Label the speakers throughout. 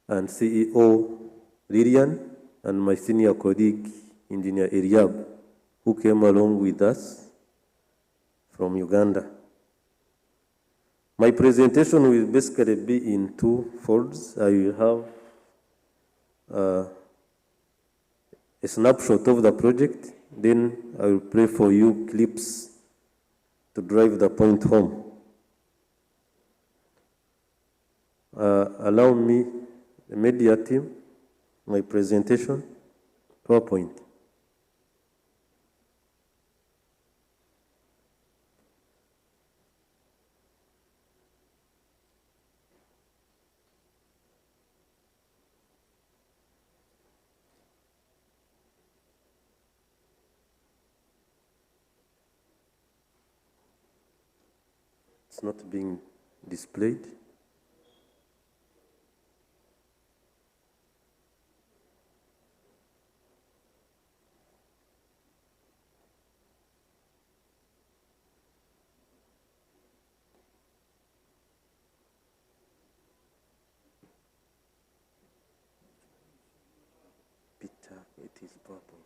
Speaker 1: and CEO Lilian, and my senior colleague, Engineer Eliab, who came along with us from Uganda. My presentation will basically be in two folds. I will have a snapshot of the project, then I will play for you clips to drive the point home. Allow me, the media team, my presentation, PowerPoint. It's not being displayed. Peter, it is PowerPoint.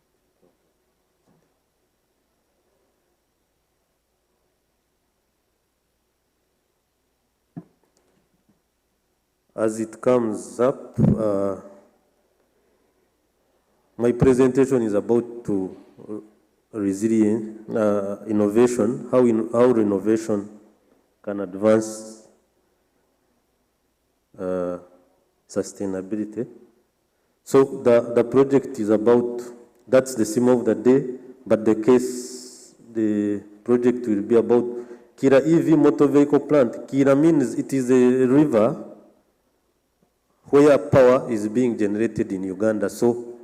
Speaker 1: As it comes up, my presentation is about resilience, innovation, how innovation can advance sustainability. So the project is about, that's the theme of the day, but the project will be about Kira EV motor vehicle plant. Kira means it is a river where power is being generated in Uganda. So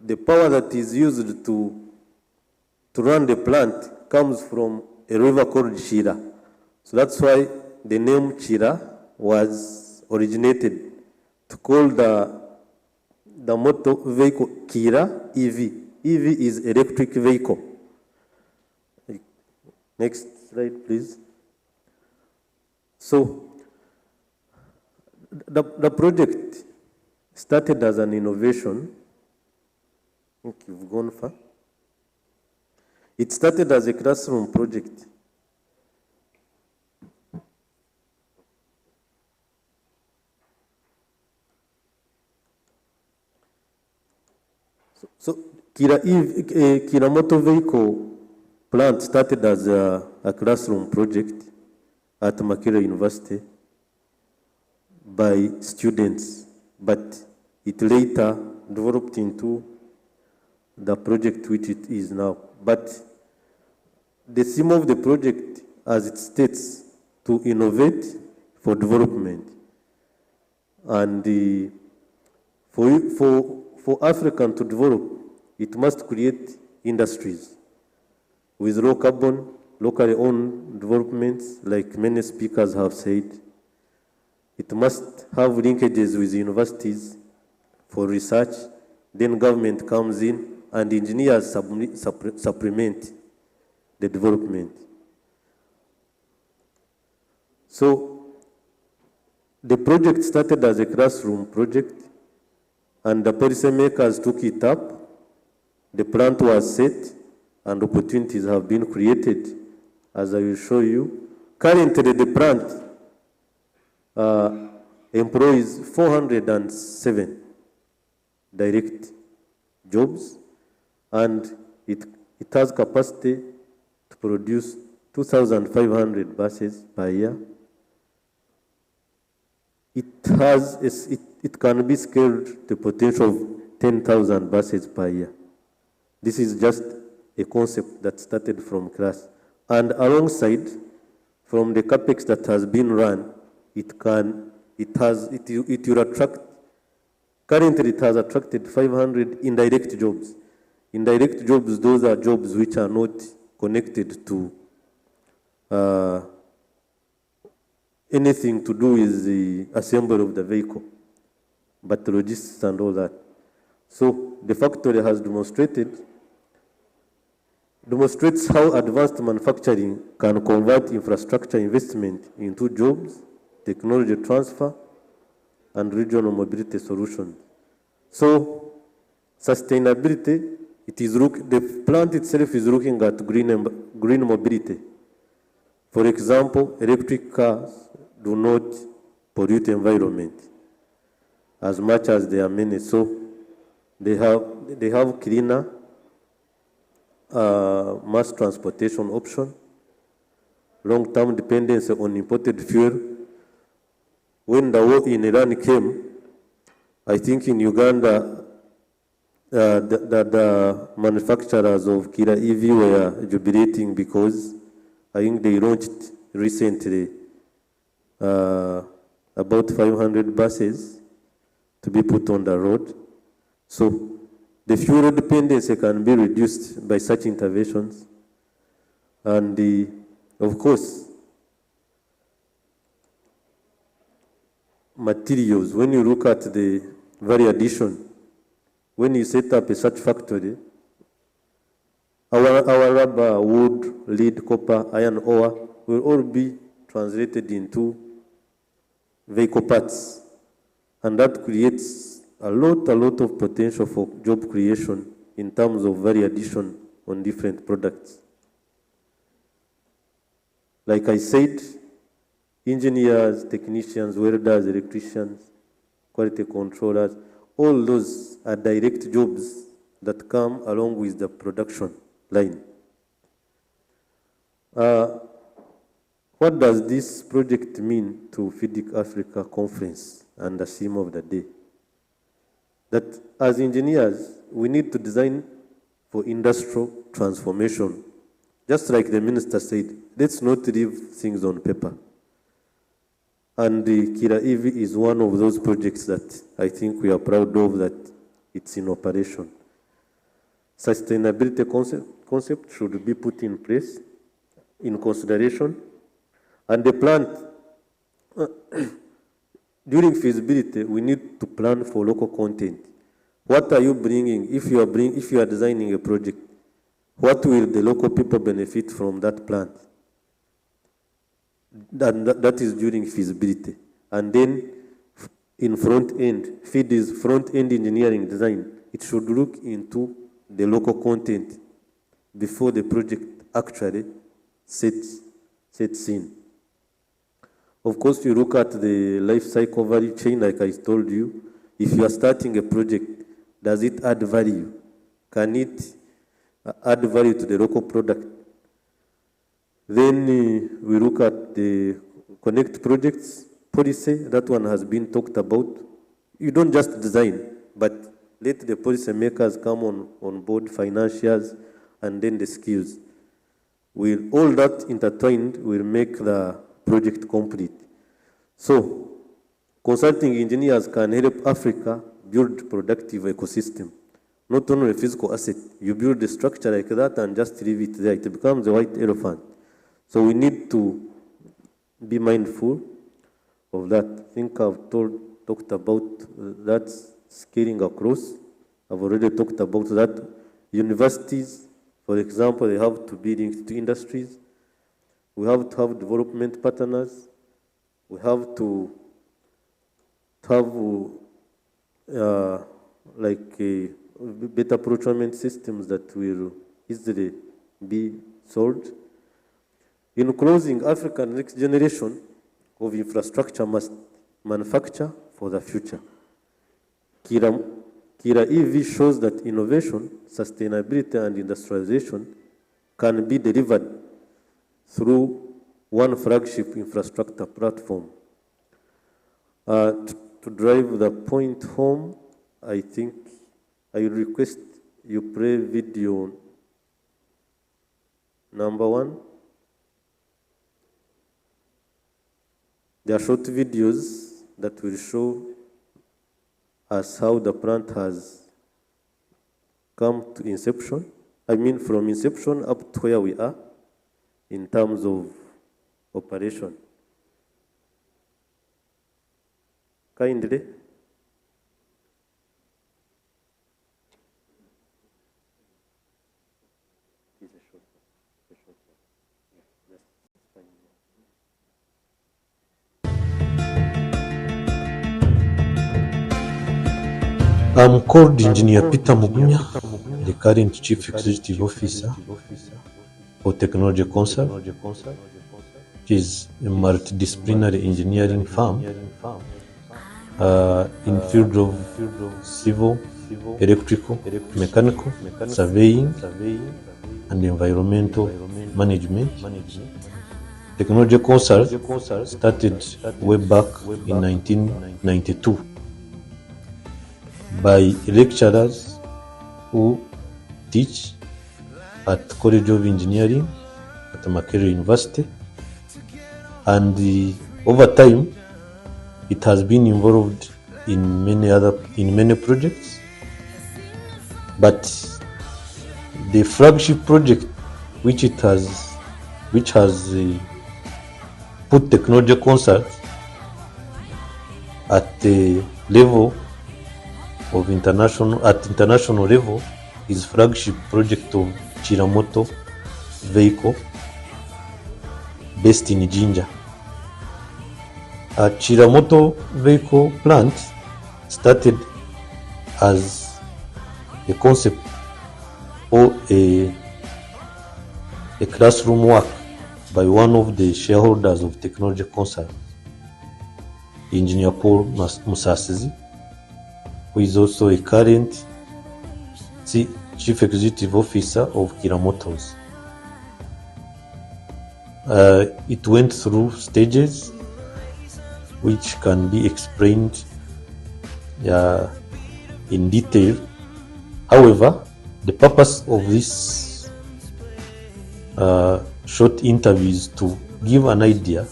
Speaker 1: the power that is used to run the plant comes from a river called Chira. So that's why the name Chira was originated, to call the motor vehicle Kira EV. EV is electric vehicle. Next slide, please. So the project started as an innovation. I think you've gone far. It started as a classroom project. So Kira motor vehicle plant started as a classroom project at Makerere University by students, but it later developed into the project which it is now. But the theme of the project, as it states, to innovate for development. And for Africa to develop, it must create industries with low carbon, locally owned developments, like many speakers have said. It must have linkages with universities for research. Then government comes in and engineers supplement the development. So the project started as a classroom project, and the policymakers took it up. The plant was set, and opportunities have been created, as I will show you. Currently, the plant employs 407 direct jobs, and it has capacity to produce 2,500 buses per year. It can be scaled to the potential of 10,000 buses per year. This is just a concept that started from class. And alongside, from the capex that has been run, it will attract, currently it has attracted 500 indirect jobs. Indirect jobs, those are jobs which are not connected to anything to do with the assembly of the vehicle, but logistics and all that. So the factory has demonstrates how advanced manufacturing can convert infrastructure investment into jobs, technology transfer, and regional mobility solutions. So sustainability, the plant itself is looking at green mobility. For example, electric cars do not pollute the environment as much as they are many. So they have cleaner mass transportation option, long-term dependency on imported fuel. When the war in Iran came, I think in Uganda, the manufacturers of Kira EV were jubilating because I think they launched recently about 500 buses to be put on the road. So the fuel dependency can be reduced by such interventions. And of course, materials, when you look at the value addition, when you set up a such factory, our rubber, wood, lead, copper, iron ore will all be translated into vehicle parts. And that creates a lot of potential for job creation in terms of value addition on different products. Like I said, engineers, technicians, welders, electricians, quality controllers, all those are direct jobs that come along with the production line. What does this project mean to Fidic Africa conference and the theme of the day? That as engineers, we need to design for industrial transformation. Just like the minister said, let's not leave things on paper. And the Kira EV is one of those projects that I think we are proud of, that it's in operation. Sustainability concept should be put in place, in consideration. And the plant, during feasibility, we need to plan for local content. What are you bringing? If you are designing a project, what will the local people benefit from that plant? That is during feasibility. And then in front end, FEED is front end engineering design. It should look into the local content before the project actually sets in. Of course, you look at the life cycle value chain, like I told you. If you are starting a project, does it add value? Can it add value to the local product? Then we look at the connect projects policy. That one has been talked about. You don't just design, but let the policy makers come on board, financials, and then the skills. With all that intertwined, will make the project complete. So, consulting engineers can help Africa build productive ecosystem. Not only a physical asset, you build a structure like that and just leave it there. It becomes a white elephant. So we need to be mindful of that. I think I've talked about that scaling across. I've already talked about that. Universities, for example, they have to be linked to industries. We have to have development partners. We have to have better procurement systems that will easily be solved. In closing, African next generation of infrastructure must manufacture for the future. Kira EV shows that innovation, sustainability, and industrialization can be delivered through one flagship infrastructure platform. To drive the point home, I think I request you play video number 1. There are short videos that will show us how the plant has come to inception. I mean, from inception up to where we are in terms of operation. Kindly.
Speaker 2: I'm called Engineer Peter Mugunya, the current Chief Executive Officer for Technology Consult, which is a multidisciplinary engineering firm in field of civil, electrical, mechanical, surveying, and environmental management. Technology Consult started way back in 1992 by lecturers who teach at College of Engineering at Makerere University, and over time it has been involved in many projects, but the flagship project which has put Technology Consult at the level of international level is flagship project of Chiramoto vehicle based in Jinja. Chiramoto vehicle plant started as a concept or a classroom work by one of the shareholders of Technology Consult, Engineer Paul Musasizi, who is also a current Chief Executive Officer of Chiramotos. It went through stages which can be explained in detail. However, the purpose of this short interview is to give an idea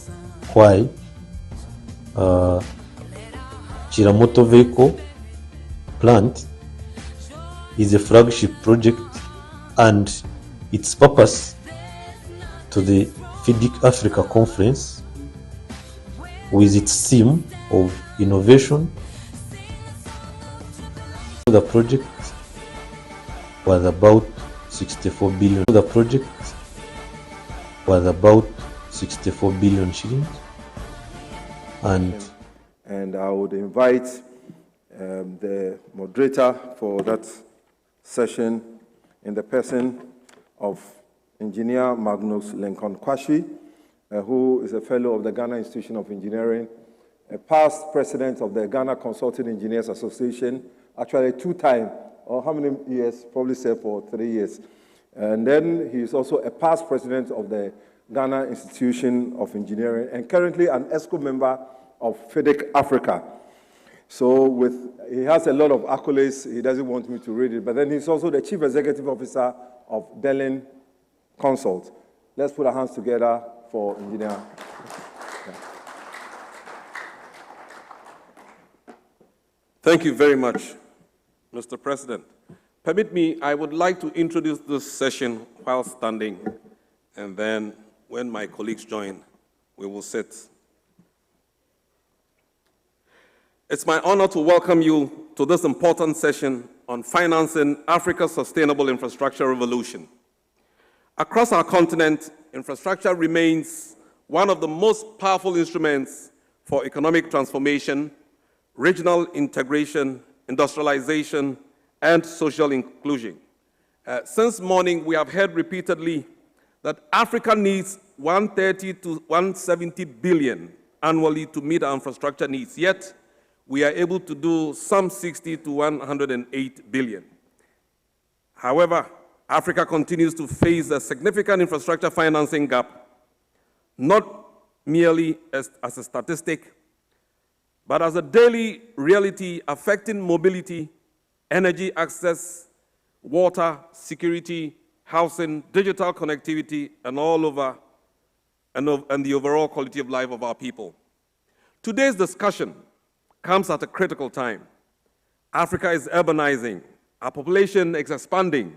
Speaker 2: why Chiramoto vehicle plant is a flagship project and its purpose to the Fidic Africa conference with its theme of innovation. The project was about 64 billion. The project was about 64 billion shillings.
Speaker 3: And I would invite the moderator for that session in the person of Engineer Magnus Lincoln Kwashi, who is a fellow of the Ghana Institution of Engineering, a past president of the Ghana Consulting Engineers Association, actually 2-time, or how many years? Probably served for 3 years. And then he is also a past president of the Ghana Institution of Engineering, and currently an ESCO member of Fidic Africa. So he has a lot of accolades. He doesn't want me to read it, but then he's also the Chief Executive Officer of Delin Consult. Let's put our hands together for Engineer. Yeah.
Speaker 4: Thank you very much, Mr. President. Permit me, I would like to introduce this session while standing, and then when my colleagues join, we will sit. It's my honor to welcome you to this important session on financing Africa's sustainable infrastructure revolution. Across our continent, infrastructure remains one of the most powerful instruments for economic transformation, regional integration, industrialization, and social inclusion. Since morning, we have heard repeatedly that Africa needs 130 to 170 billion annually to meet our infrastructure needs, yet we are able to do some 60 to 108 billion. However, Africa continues to face a significant infrastructure financing gap, not merely as a statistic, but as a daily reality affecting mobility, energy access, water, security, housing, digital connectivity, and and the overall quality of life of our people. Today's discussion comes at a critical time. Africa is urbanizing, our population is expanding,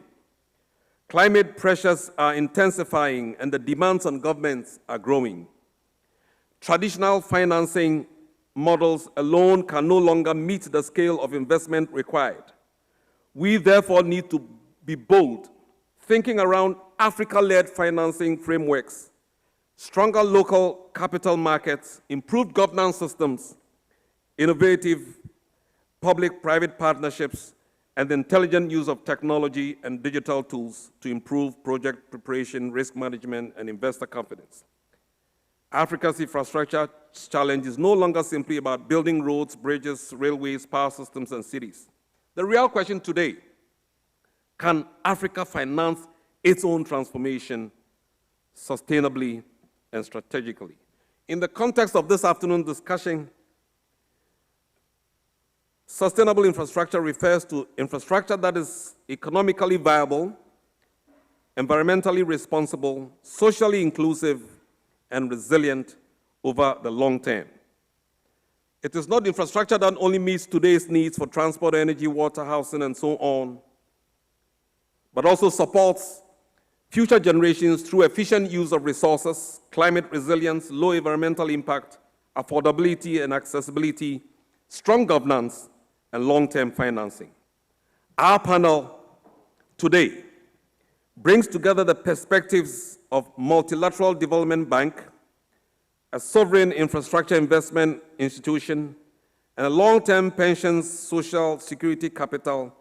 Speaker 4: climate pressures are intensifying, and the demands on governments are growing. Traditional financing models alone can no longer meet the scale of investment required. We therefore need to be bold, thinking around Africa-led financing frameworks, stronger local capital markets, improved governance systems, innovative public-private partnerships, and the intelligent use of technology and digital tools to improve project preparation, risk management, and investor confidence. Africa's infrastructure challenge is no longer simply about building roads, bridges, railways, power systems, and cities. The real question today, can Africa finance its own transformation sustainably and strategically? In the context of this afternoon's discussion, sustainable infrastructure refers to infrastructure that is economically viable, environmentally responsible, socially inclusive, and resilient over the long term. It is not infrastructure that only meets today's needs for transport, energy, water, housing, and so on, but also supports future generations through efficient use of resources, climate resilience, low environmental impact, affordability and accessibility, strong governance, and long-term financing. Our panel today brings together the perspectives of Multilateral Development Bank, a sovereign infrastructure investment institution, and a long-term pensions social security capital,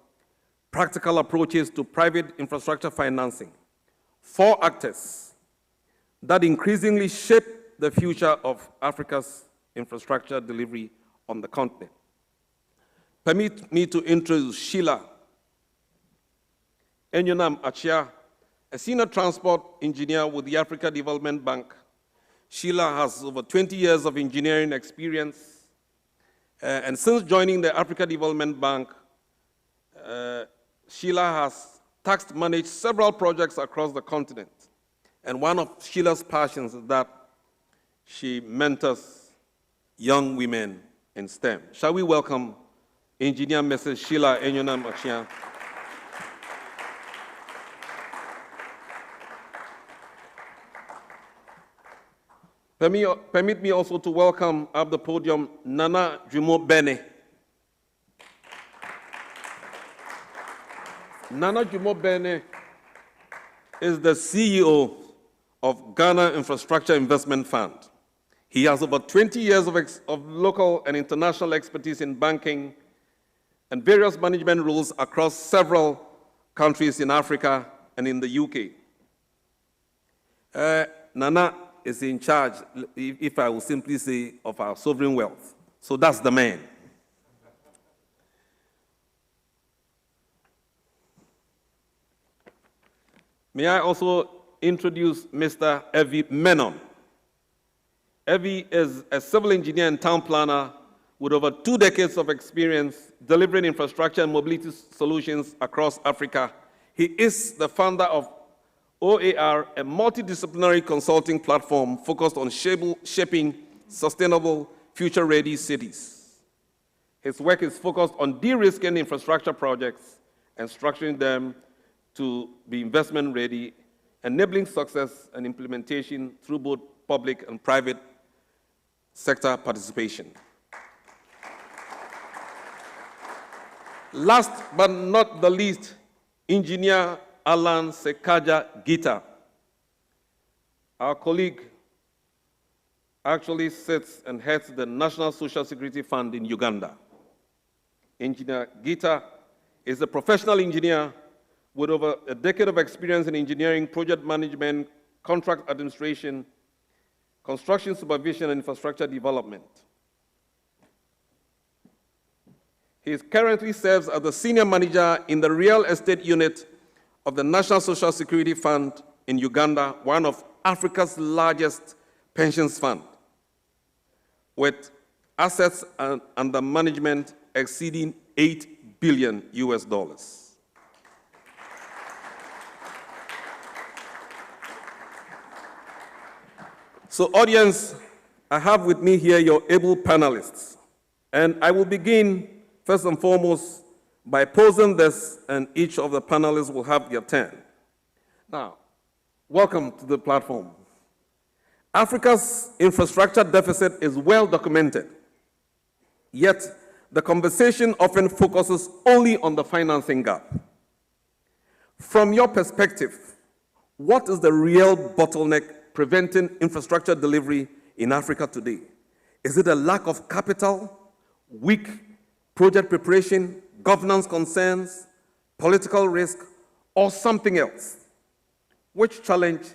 Speaker 4: practical approaches to private infrastructure financing. 4 actors that increasingly shape the future of Africa's infrastructure delivery on the continent. Permit me to introduce Sheila Enyonam Achia, a senior transport engineer with the Africa Development Bank. Sheila has over 20 years of engineering experience, and since joining the Africa Development Bank, Sheila has task managed several projects across the continent. And one of Sheila's passions is that she mentors young women in STEM. Shall we welcome Engineer Mrs. Sheila Enyonam Achia. Permit me also to welcome up the podium Nana Jumo Bene. Nana Jumo Bene is the CEO of Ghana Infrastructure Investment Fund. He has over 20 years of local and international expertise in banking and various management roles across several countries in Africa and in the UK. Nana is in charge, if I will simply say, of our sovereign wealth. So that's the man. May I also introduce Mr. Evie Menon. Evie is a civil engineer and town planner with over 2 decades of experience delivering infrastructure and mobility solutions across Africa. He is the founder of OAR, a multidisciplinary consulting platform focused on shaping sustainable, future-ready cities. His work is focused on de-risking infrastructure projects and structuring them to be investment-ready, enabling success and implementation through both public and private sector participation. Last but not the least, Engineer Alan Sekaja Gita. Our colleague actually sits and heads the National Social Security Fund in Uganda. Engineer Gita is a professional engineer with over a decade of experience in engineering, project management, contract administration, construction supervision, and infrastructure development. He currently serves as the senior manager in the real estate unit of the National Social Security Fund in Uganda, one of Africa's largest pensions funds, with assets under management exceeding $8 billion. So audience, I have with me here your able panelists, and I will begin first and foremost by posing this, and each of the panelists will have their turn. Now, welcome to the platform. Africa's infrastructure deficit is well documented, yet the conversation often focuses only on the financing gap. From your perspective, what is the real bottleneck preventing infrastructure delivery in Africa today? Is it a lack of capital, weak project preparation, governance concerns, political risk, or something else? Which challenge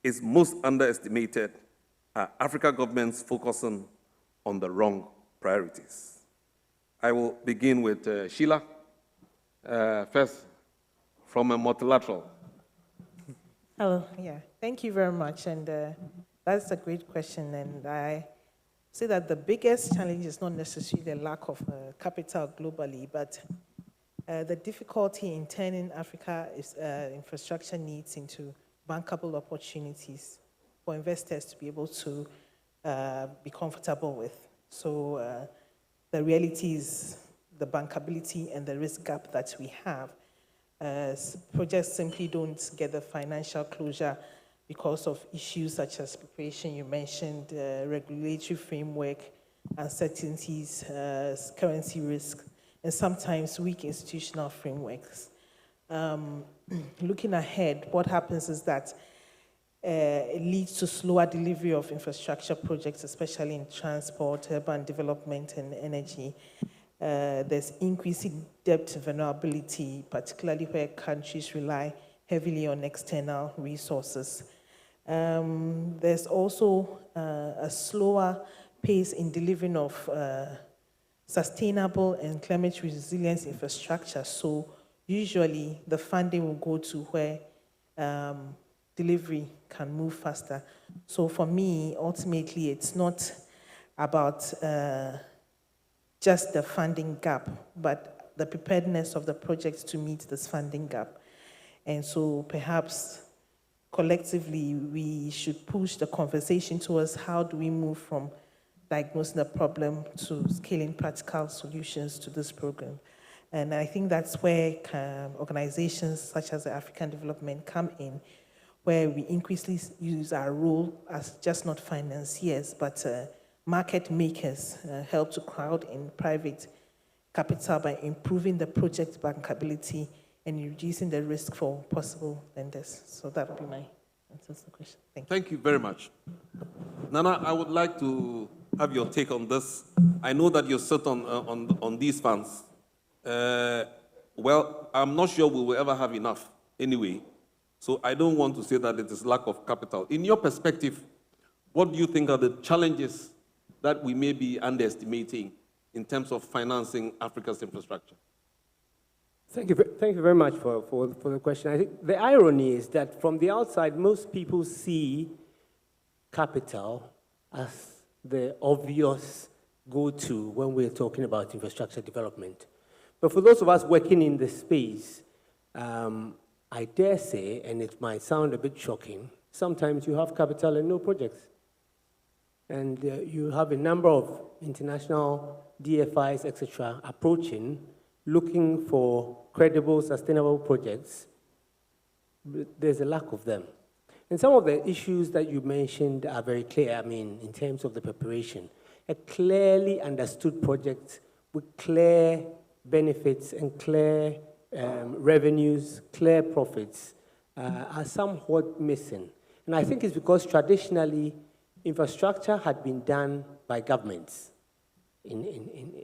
Speaker 4: is most underestimated? Are Africa governments focusing on the wrong priorities? I will begin with Sheila. First, from a multilateral.
Speaker 5: Oh, yeah. Thank you very much. And that's a great question. And I say that the biggest challenge is not necessarily the lack of capital globally, but the difficulty in turning Africa's infrastructure needs into bankable opportunities for investors to be able to be comfortable with. So the reality is the bankability and the risk gap that we have. Projects simply don't get the financial closure because of issues such as preparation, you mentioned, regulatory framework, uncertainties, currency risk, and sometimes weak institutional frameworks. Looking ahead, what happens is that it leads to slower delivery of infrastructure projects, especially in transport, urban development, and energy. There's increasing debt vulnerability, particularly where countries rely heavily on external resources. There's also a slower pace in delivering of sustainable and climate resilience infrastructure. So usually the funding will go to where delivery can move faster. So for me, ultimately, it's not about just the funding gap, but the preparedness of the projects to meet this funding gap. And so perhaps collectively, we should push the conversation towards how do we move from diagnosing the problem to scaling practical solutions to this program. And I think that's where organizations such as the African Development come in, where we increasingly use our role as just not financiers, but market makers, help to crowd in private capital by improving the project bankability and reducing the risk for possible lenders. So that would be my answer to the question. Thank you.
Speaker 4: Thank you very much. Nana, I would like to have your take on this. I know that you sit on these funds. Well, I'm not sure we will ever have enough anyway. So I don't want to say that it is lack of capital. In your perspective, what do you think are the challenges that we may be underestimating in terms of financing Africa's infrastructure?
Speaker 6: Thank you very much for the question. I think the irony is that from the outside, most people see capital as the obvious go-to when we're talking about infrastructure development. But for those of us working in the space, I dare say, and it might sound a bit shocking, sometimes you have capital and no projects. And you have a number of international DFIs, etc., approaching, looking for credible, sustainable projects. But there's a lack of them. And some of the issues that you mentioned are very clear, I mean, in terms of the preparation. A clearly understood project with clear benefits and clear revenues, clear profits, are somewhat missing. And I think it's because traditionally, infrastructure had been done by governments,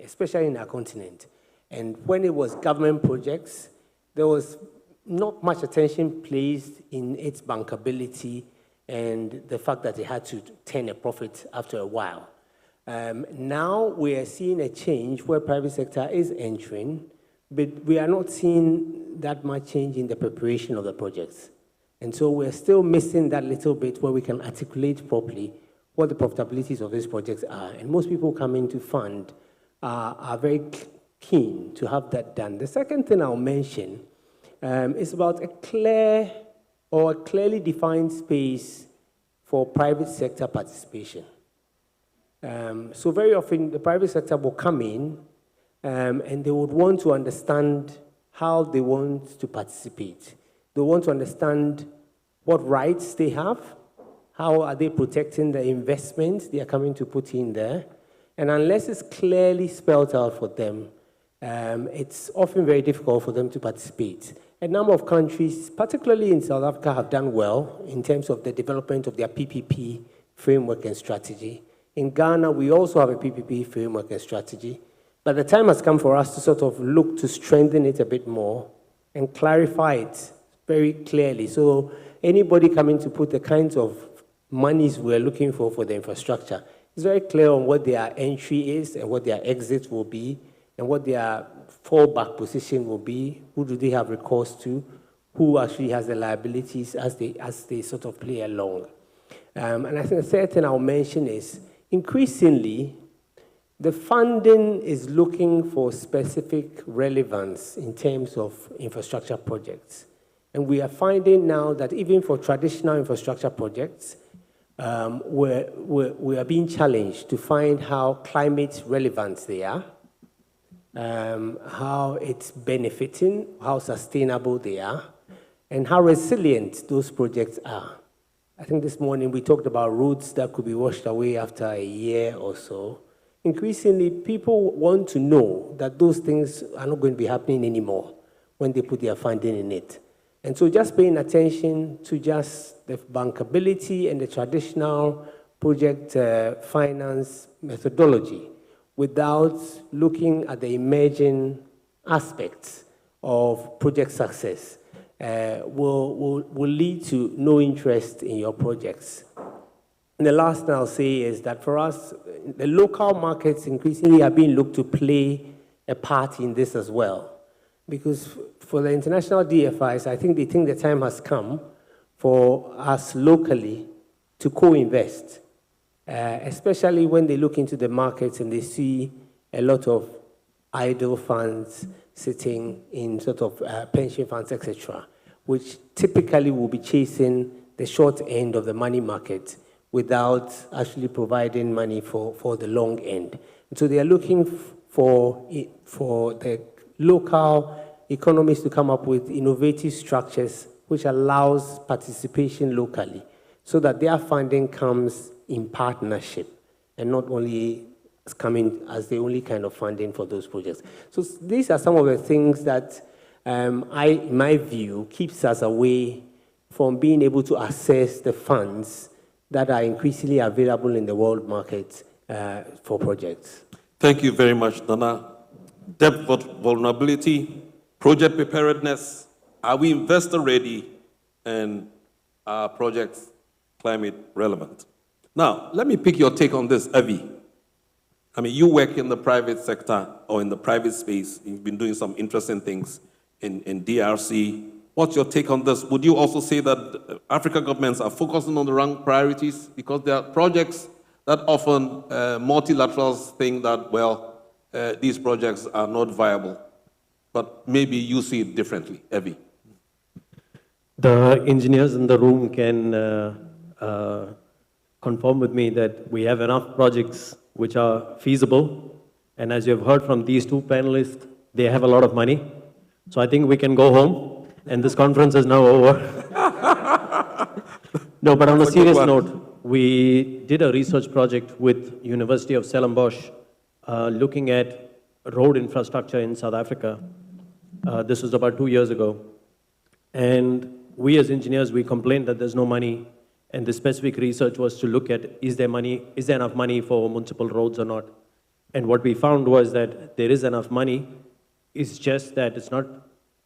Speaker 6: especially in our continent. And when it was government projects, there was not much attention placed in its bankability and the fact that it had to turn a profit after a while. Now we are seeing a change where private sector is entering, but we are not seeing that much change in the preparation of the projects. And so we're still missing that little bit where we can articulate properly what the profitabilities of these projects are. And most people coming to fund are very keen to have that done. The second thing I'll mention is about a clear or a clearly defined space for private sector participation. So very often the private sector will come in and they would want to understand how they want to participate. They want to understand what rights they have, how are they protecting the investments they are coming to put in there. And unless it's clearly spelled out for them, it's often very difficult for them to participate. A number of countries, particularly in South Africa, have done well in terms of the development of their PPP framework and strategy. In Ghana, we also have a PPP framework and strategy. But the time has come for us to sort of look to strengthen it a bit more and clarify it very clearly. So anybody coming to put the kinds of monies we're looking for the infrastructure, it's very clear on what their entry is and what their exit will be and what their fallback position will be, who do they have recourse to, who actually has the liabilities as they sort of play along. And I think the third thing I'll mention is increasingly, the funding is looking for specific relevance in terms of infrastructure projects. And we are finding now that even for traditional infrastructure projects, we are being challenged to find how climate relevant they are, how it's benefiting, how sustainable they are, and how resilient those projects are. I think this morning we talked about roads that could be washed away after a year or so. Increasingly, people want to know that those things are not going to be happening anymore when they put their funding in it. And so just paying attention to just the bankability and the traditional project finance methodology without looking at the emerging aspects of project success will lead to no interest in your projects. And the last thing I'll say is that for us, the local markets increasingly are being looked to play a part in this as well. Because for the international DFIs, I think they think the time has come for us locally to co-invest, especially when they look into the markets and they see a lot of idle funds sitting in sort of pension funds, etc., which typically will be chasing the short end of the money market without actually providing money for the long end. And so they are looking for the local economies to come up with innovative structures which allows participation locally so that their funding comes in partnership and not only coming as the only kind of funding for those projects. So these are some of the things that in my view, keeps us away from being able to access the funds that are increasingly available in the world market for projects.
Speaker 4: Thank you very much, Dana. Debt vulnerability, project preparedness, are we investor ready, and are projects climate relevant? Now, let me pick your take on this, Avi. I mean, you work in the private sector or in the private space. You've been doing some interesting things in DRC. What's your take on this? Would you also say that African governments are focusing on the wrong priorities? Because there are projects that often multilaterals think that, well, these projects are not viable. But maybe you see it differently, Evie.
Speaker 2: The engineers in the room can confirm with me that we have enough projects which are feasible. And as you've heard from these two panelists, they have a lot of money. So I think we can go home. And this conference is now over. No, but on a serious note, we did a research project with University of Stellenbosch looking at road infrastructure in South Africa. This was about 2 years ago. And we as engineers, we complained that there's no money. And the specific research was to look at, is there enough money for municipal roads or not? And what we found was that there is enough money. It's just that it's not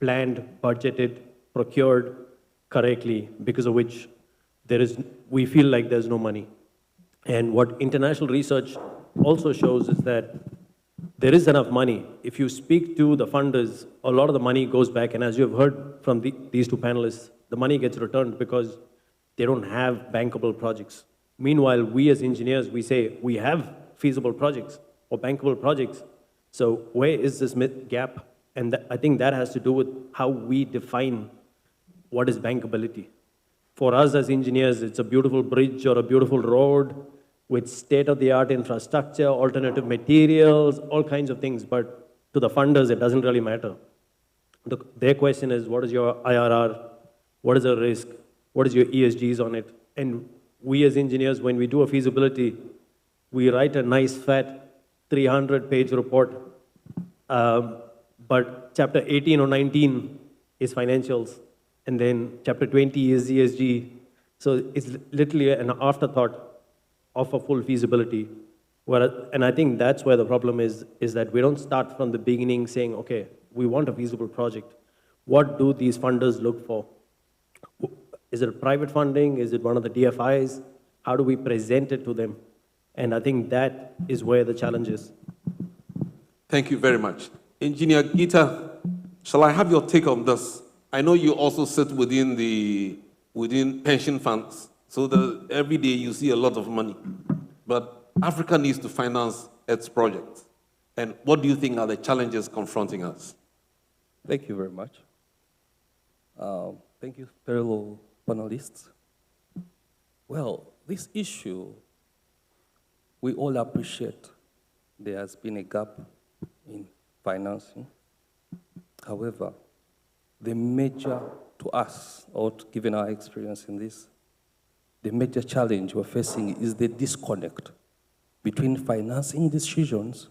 Speaker 2: planned, budgeted, procured correctly, because of which we feel like there's no money. And what international research also shows is that there is enough money. If you speak to the funders, a lot of the money goes back, and as you've heard from these two panelists, the money gets returned because they don't have bankable projects. Meanwhile, we as engineers, we say we have feasible projects or bankable projects. So where is this gap? And I think that has to do with how we define what is bankability. For us as engineers, it's a beautiful bridge or a beautiful road with state-of-the-art infrastructure, alternative materials, all kinds of things. But to the funders, it doesn't really matter. Their question is, what is your IRR? What is the risk? What is your ESGs on it? And we as engineers, when we do a feasibility, we write a nice fat 300-page report. But chapter 18 or 19 is financials, and then chapter 20 is ESG. So it's literally an afterthought of a full feasibility.
Speaker 7: Well, and I think that's where the problem is that we don't start from the beginning saying, okay, we want a feasible project. What do these funders look for? Is it private funding? Is it one of the DFIs? How do we present it to them? And I think that is where the challenge is.
Speaker 4: Thank you very much. Engineer Gita, shall I have your take on this? I know you also sit within pension funds, so that every day you see a lot of money. But Africa needs to finance its projects. And what do you think are the challenges confronting us?
Speaker 8: Thank you very much. Thank you, fellow panelists. Well, this issue, we all appreciate there has been a gap in financing. However, the major, to us, or given our experience in this, the major challenge we're facing is the disconnect between financing decisions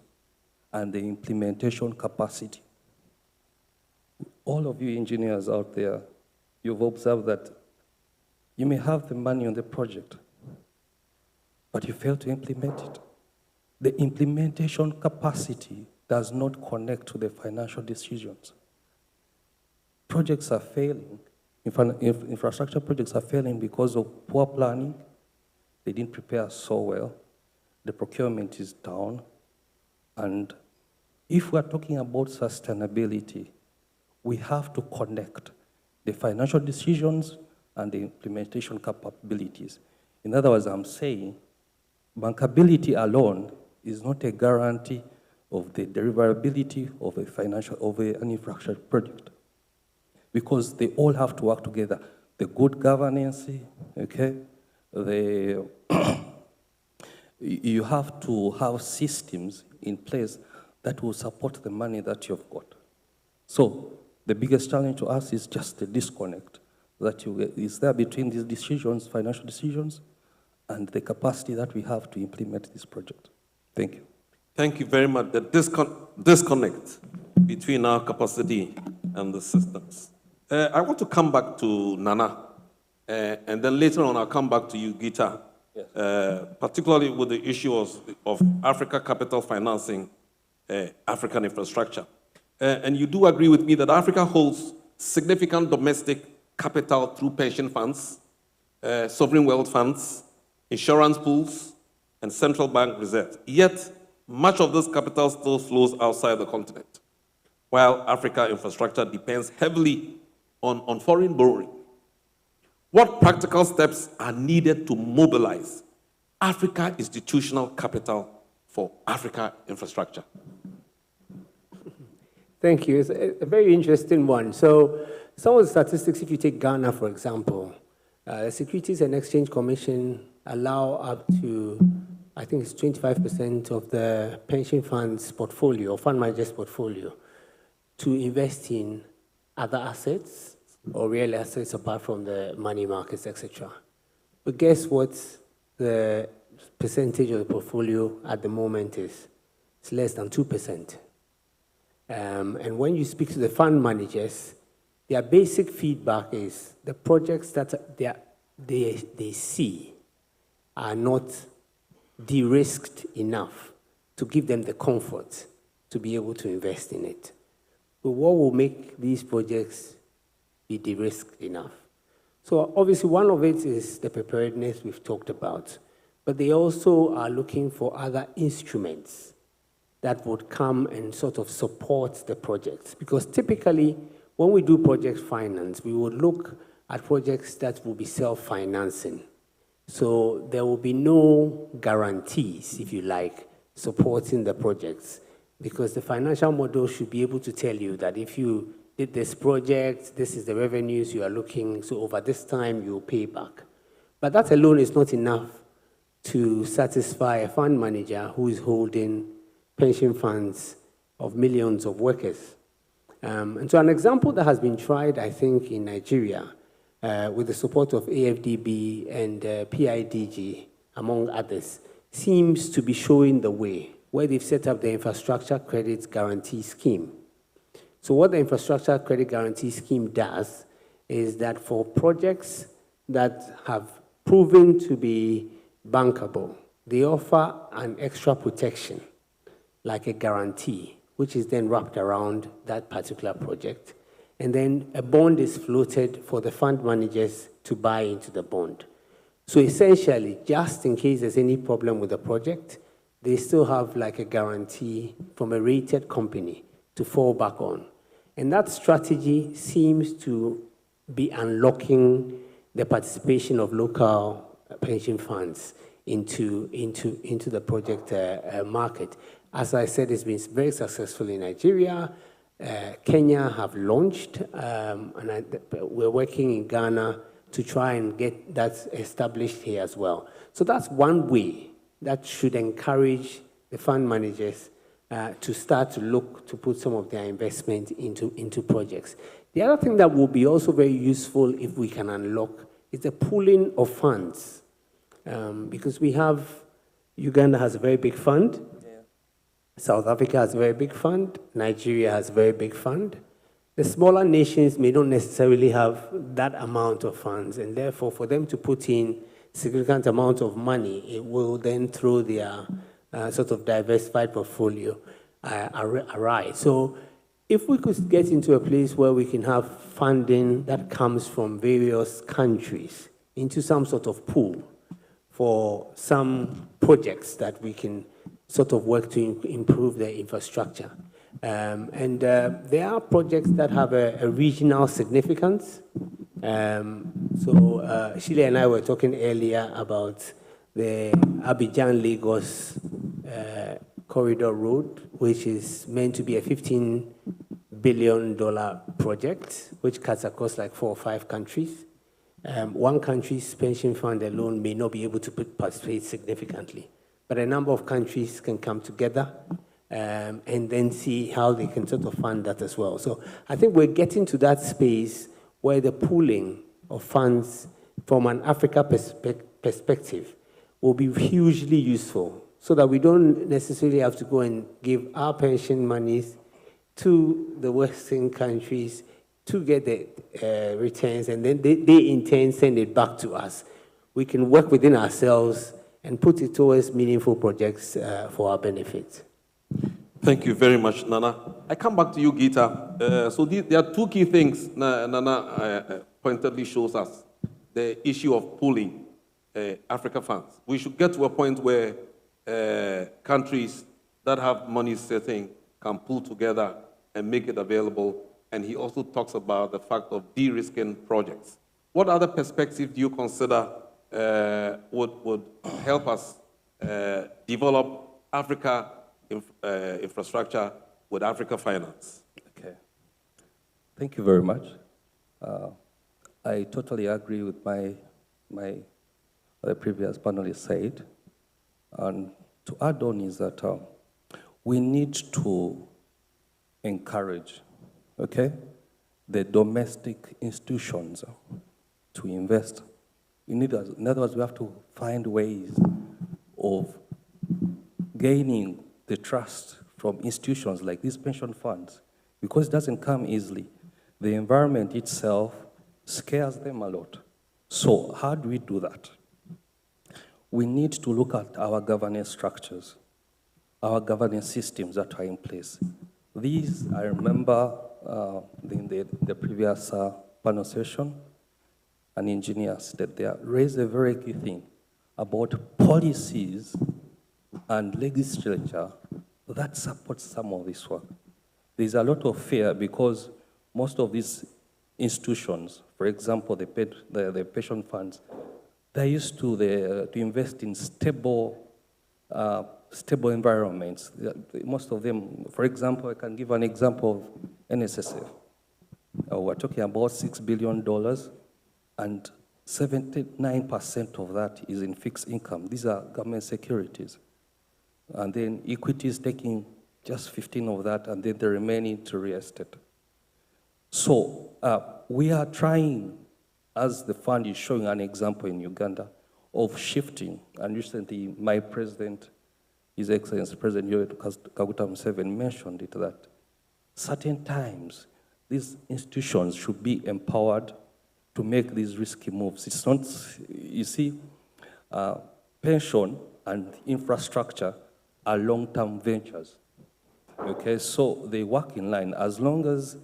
Speaker 8: and the implementation capacity. All of you engineers out there, you've observed that you may have the money on the project, but you fail to implement it. The implementation capacity does not connect to the financial decisions. Projects are failing. Infrastructure projects are failing because of poor planning. They didn't prepare so well. The procurement is down. And if we're talking about sustainability, we have to connect the financial decisions and the implementation capabilities. In other words, I'm saying bankability alone is not a guarantee of the deliverability of an infrastructure project, because they all have to work together. The good governance, okay, you have to have systems in place that will support the money that you've got. So the biggest challenge to us is just the disconnect that is there between these decisions, financial decisions, and the capacity that we have to implement this project. Thank you.
Speaker 4: Thank you very much. The disconnect between our capacity and the systems. I want to come back to Nana, and then later on I'll come back to you, Gita, yes. Particularly with the issue of Africa capital financing African infrastructure. And you do agree with me that Africa holds significant domestic capital through pension funds, sovereign wealth funds, insurance pools, and central bank reserves. Yet, much of this capital still flows outside the continent, while Africa infrastructure depends heavily on foreign borrowing. What practical steps are needed to mobilize Africa institutional capital for Africa infrastructure?
Speaker 6: Thank you. It's a very interesting one. So some of the statistics, if you take Ghana, for example, the Securities and Exchange Commission allow up to, I think it's 25% of the pension funds portfolio, or fund managers portfolio, to invest in other assets or real assets apart from the money markets, etc. But guess what the percentage of the portfolio at the moment is? It's less than 2%. And when you speak to the fund managers, their basic feedback is the projects that they see are not de-risked enough to give them the comfort to be able to invest in it. But what will make these projects be de-risked enough? So obviously one of it is the preparedness we've talked about, but they also are looking for other instruments that would come and sort of support the projects. Because typically, when we do project finance, we would look at projects that will be self-financing. So there will be no guarantees, if you like, supporting the projects, because the financial model should be able to tell you that if you did this project, this is the revenues you are looking, so over this time you'll pay back. But that alone is not enough to satisfy a fund manager who is holding pension funds of millions of workers. And so an example that has been tried, I think, in Nigeria, with the support of AFDB and PIDG, among others, seems to be showing the way, where they've set up the Infrastructure Credit Guarantee Scheme. So what the Infrastructure Credit Guarantee Scheme does is that for projects that have proven to be bankable, they offer an extra protection, like a guarantee, which is then wrapped around that particular project. And then a bond is floated for the fund managers to buy into the bond. So essentially, just in case there's any problem with the project, they still have like a guarantee from a rated company to fall back on. And that strategy seems to be unlocking the participation of local pension funds into the project market. As I said, it's been very successful in Nigeria. Kenya have launched, and we're working in Ghana to try and get that established here as well. So that's one way that should encourage the fund managers to start to look to put some of their investment into projects. The other thing that will be also very useful if we can unlock is the pooling of funds. Because we have, Uganda has a very big fund, South Africa has a very big fund, Nigeria has a very big fund. The smaller nations may not necessarily have that amount of funds, and therefore for them to put in significant amount of money, it will then throw their sort of diversified portfolio awry. So if we could get into a place where we can have funding that comes from various countries into some sort of pool for some projects that we can sort of work to improve their infrastructure. There are projects that have a regional significance. Shile and I were talking earlier about the Abidjan-Lagos corridor road, which is meant to be a $15 billion project, which cuts across like 4 or 5 countries. One country's pension fund alone may not be able to participate significantly, but a number of countries can come together and then see how they can sort of fund that as well. So I think we're getting to that space where the pooling of funds from an Africa perspective will be hugely useful, so that we don't necessarily have to go and give our pension monies to the Western countries to get the returns, and then they in turn send it back to us. We can work within ourselves and put it towards meaningful projects for our benefit.
Speaker 4: Thank you very much, Nana. I come back to you, Gita. There are 2 key things Nana pointedly shows us. The issue of pooling Africa funds. We should get to a point where countries that have money setting can pool together and make it available. And he also talks about the fact of de-risking projects. What other perspective do you consider would help us develop Africa infrastructure with Africa finance?
Speaker 8: Okay. Thank you very much. I totally agree with the previous panelist said. And to add on is that we need to encourage, the domestic institutions to invest. In other words, we have to find ways of gaining the trust from institutions like these pension funds, because it doesn't come easily. The environment itself scares them a lot. So how do we do that? We need to look at our governance structures, our governance systems that are in place. These, I remember in the previous panel session, an engineer said there, raised a very key thing about policies and legislature that supports some of this work. There's a lot of fear because most of these institutions, for example, the pension funds, they're used to invest in stable environments. Most of them, for example, I can give an example of NSSF. We're talking about $6 billion, and 79% of that is in fixed income. These are government securities. And then equity is taking just 15 of that, and then the remaining to real estate. So we are trying, as the fund is showing an example in Uganda, of shifting. And recently, my president, His Excellency President Yoweri Kaguta Museveni, mentioned it, that certain times these institutions should be empowered to make these risky moves. It's not, you see, pension and infrastructure are long-term ventures. Okay, so they work in line. As long as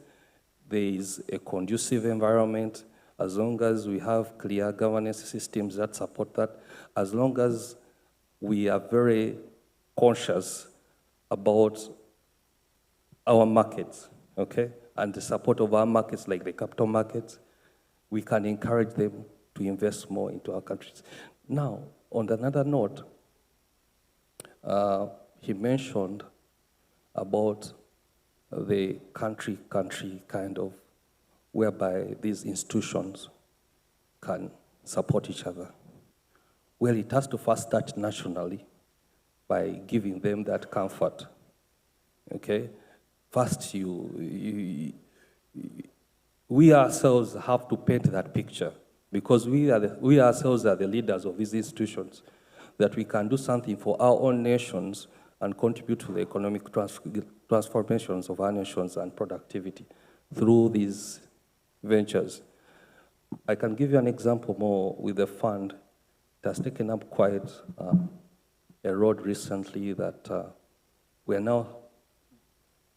Speaker 8: there is a conducive environment, as long as we have clear governance systems that support that, as long as we are very conscious about our markets, okay, and the support of our markets, like the capital markets, we can encourage them to invest more into our countries. Now, on another note, he mentioned about the country kind of, whereby these institutions can support each other. Well, it has to first start nationally by giving them that comfort, okay? First, we ourselves have to paint that picture, because we ourselves are the leaders of these institutions, that we can do something for our own nations and contribute to the economic transformations of our nations and productivity through these ventures. I can give you an example more with the fund. It has taken up quite a road recently that we are now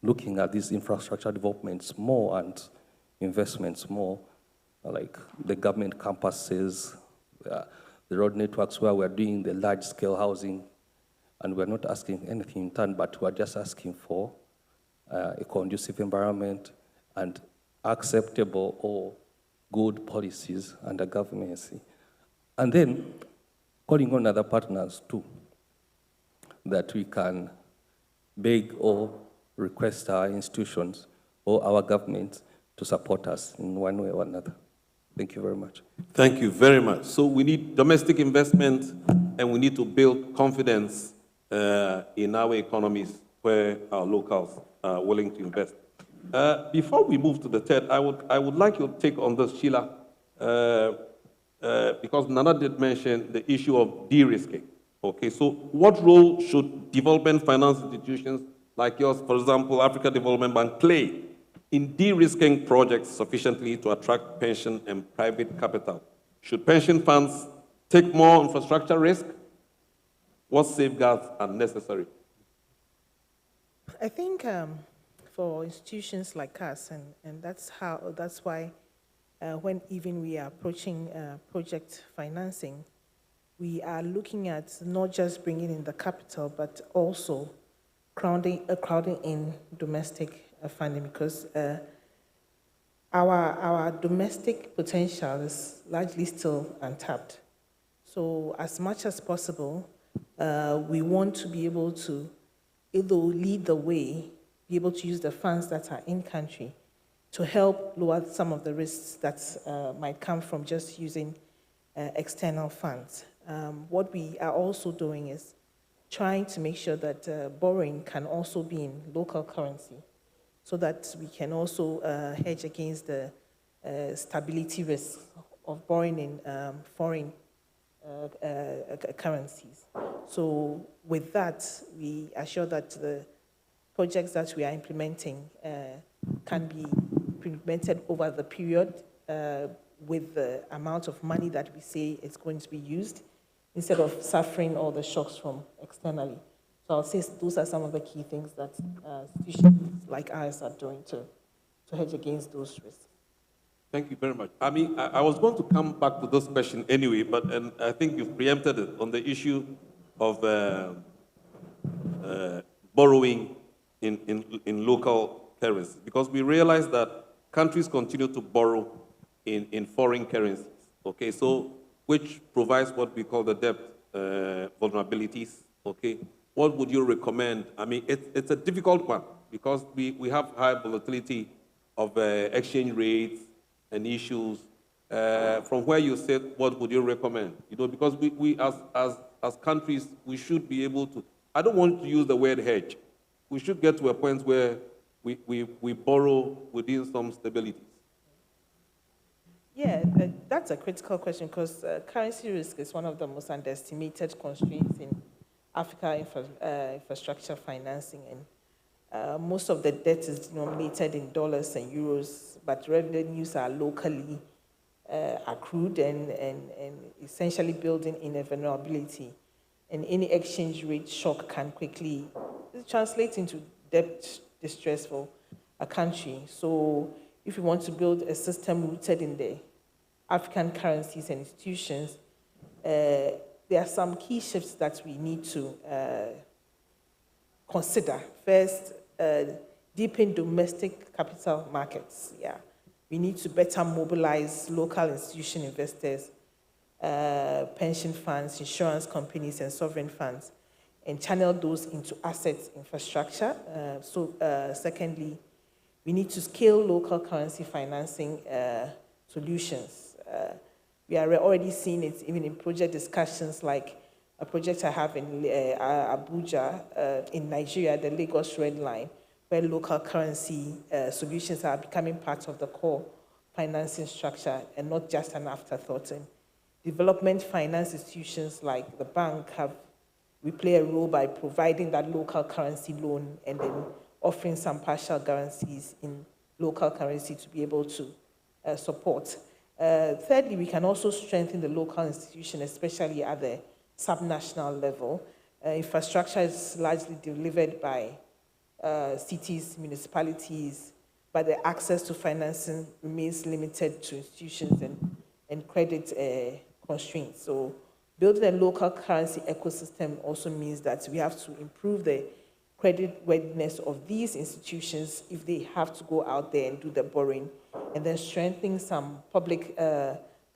Speaker 8: looking at these infrastructure developments more and investments more, like the government campuses, the road networks where we're doing the large-scale housing, and we're not asking anything in turn, but we're just asking for a conducive environment and acceptable or good policies under governance. And then calling on other partners too, that we can beg or request our institutions or our governments to support us in one way or another. Thank you very much.
Speaker 4: Thank you very much. So we need domestic investment, and we need to build confidence in our economies where our locals are willing to invest. Before we move to the third, I would like your take on this, Sheila, because Nana did mention the issue of de-risking. Okay, so what role should development finance institutions like yours, for example, Africa Development Bank, play in de-risking projects sufficiently to attract pension and private capital? Should pension funds take more infrastructure risk? What safeguards are necessary?
Speaker 5: I think for institutions like us, and that's why when even we are approaching project financing, we are looking at not just bringing in the capital, but also crowding in domestic funding, because our domestic potential is largely still untapped. So as much as possible, we want to be able to either lead the way, be able to use the funds that are in country to help lower some of the risks that might come from just using external funds. What we are also doing is trying to make sure that borrowing can also be in local currency, so that we can also hedge against the stability risk of borrowing in foreign currencies. So with that, we assure that the projects that we are implementing can be implemented over the period with the amount of money that we say is going to be used, instead of suffering all the shocks from externally. So I'll say those are some of the key things that institutions like ours are doing to hedge against those risks.
Speaker 4: Thank you very much. I mean, I was going to come back to this question anyway, but I think you've preempted it on the issue of borrowing in local currencies, because we realize that countries continue to borrow in foreign currencies, okay, so which provides what we call the debt vulnerabilities, okay. What would you recommend? I mean, it's a difficult one, because we have high volatility of exchange rates and issues. From where you said, what would you recommend? You know, because we as countries, we should be able to, I don't want to use the word hedge. We should get to a point where we borrow within some stabilities.
Speaker 5: Yeah, that's a critical question, because currency risk is one of the most underestimated constraints in Africa infrastructure financing. And most of the debt is denominated in dollars and euros, but revenues are locally accrued and essentially building in a vulnerability. and any exchange rate shock can quickly translate into debt distress for a country. So if we want to build a system rooted in the African currencies and institutions, there are some key shifts that we need to consider. First, deepen domestic capital markets. Yeah, we need to better mobilize local institution investors, pension funds, insurance companies, and sovereign funds, and channel those into assets infrastructure. Secondly, we need to scale local currency financing solutions. We are already seeing it even in project discussions, like a project I have in Abuja, in Nigeria, the Lagos Red Line, where local currency solutions are becoming part of the core financing structure and not just an afterthought. And development finance institutions like the bank we play a role by providing that local currency loan and then offering some partial guarantees in local currency to be able to support. Thirdly, we can also strengthen the local institution, especially at the subnational level. Infrastructure is largely delivered by cities, municipalities, but the access to financing remains limited to institutions and credit constraints. So building a local currency ecosystem also means that we have to improve the credit worthiness of these institutions if they have to go out there and do the borrowing, and then strengthening some public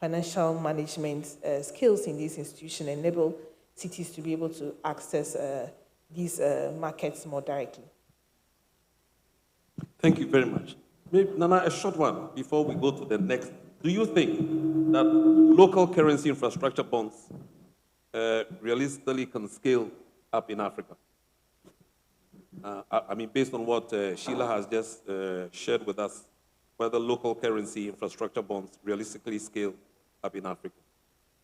Speaker 5: financial management skills in these institutions, enable cities to be able to access these markets more directly.
Speaker 4: Thank you very much. Maybe, Nana, a short one before we go to the next. Do you think that local currency infrastructure bonds realistically can scale up in Africa? I mean, based on what Sheila has just shared with us, whether local currency infrastructure bonds realistically scale up in Africa?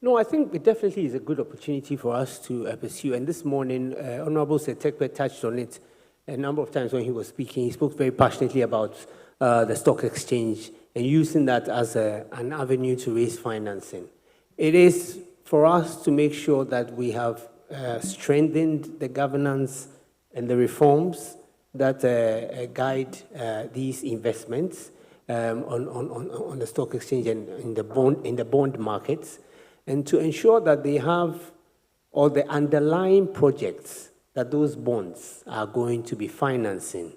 Speaker 6: No, I think it definitely is a good opportunity for us to pursue. And this morning, Honorable Setekwe touched on it a number of times when he was speaking. He spoke very passionately about the stock exchange and using that as an avenue to raise financing. It is for us to make sure that we have strengthened the governance and the reforms that guide these investments on the stock exchange and in the bond markets, and to ensure that they have all the underlying projects that those bonds are going to be financing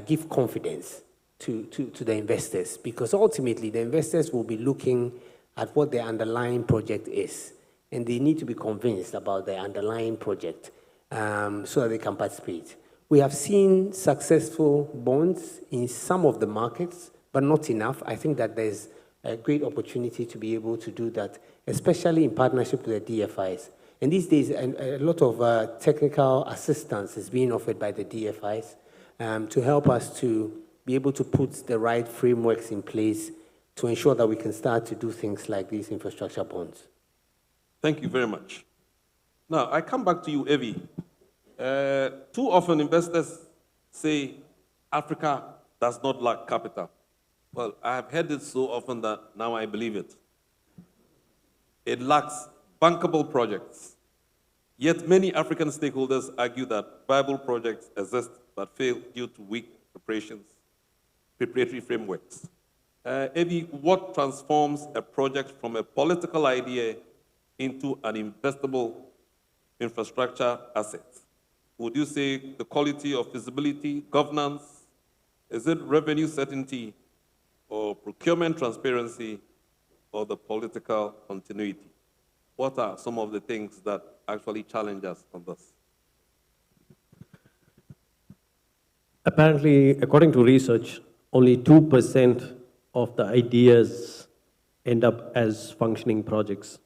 Speaker 6: give confidence to the investors, because ultimately the investors will be looking at what the underlying project is, and they need to be convinced about the underlying project so that they can participate. We have seen successful bonds in some of the markets, but not enough. I think that there's a great opportunity to be able to do that, especially in partnership with the DFIs. And these days, a lot of technical assistance is being offered by the DFIs to help us to be able to put the right frameworks in place to ensure that we can start to do things like these infrastructure bonds.
Speaker 4: Thank you very much. Now, I come back to you, Evie. Too often investors say Africa does not lack capital. Well, I have heard it so often that now I believe it. It lacks bankable projects. Yet many African stakeholders argue that viable projects exist but fail due to weak preparatory frameworks. Evie, what transforms a project from a political idea into an investable infrastructure asset? Would you say the quality of feasibility, governance? Is it revenue certainty, or procurement transparency, or the political continuity? What are some of the things that actually challenge us on this?
Speaker 7: Apparently, according to research, only 2% of the ideas end up as functioning projects.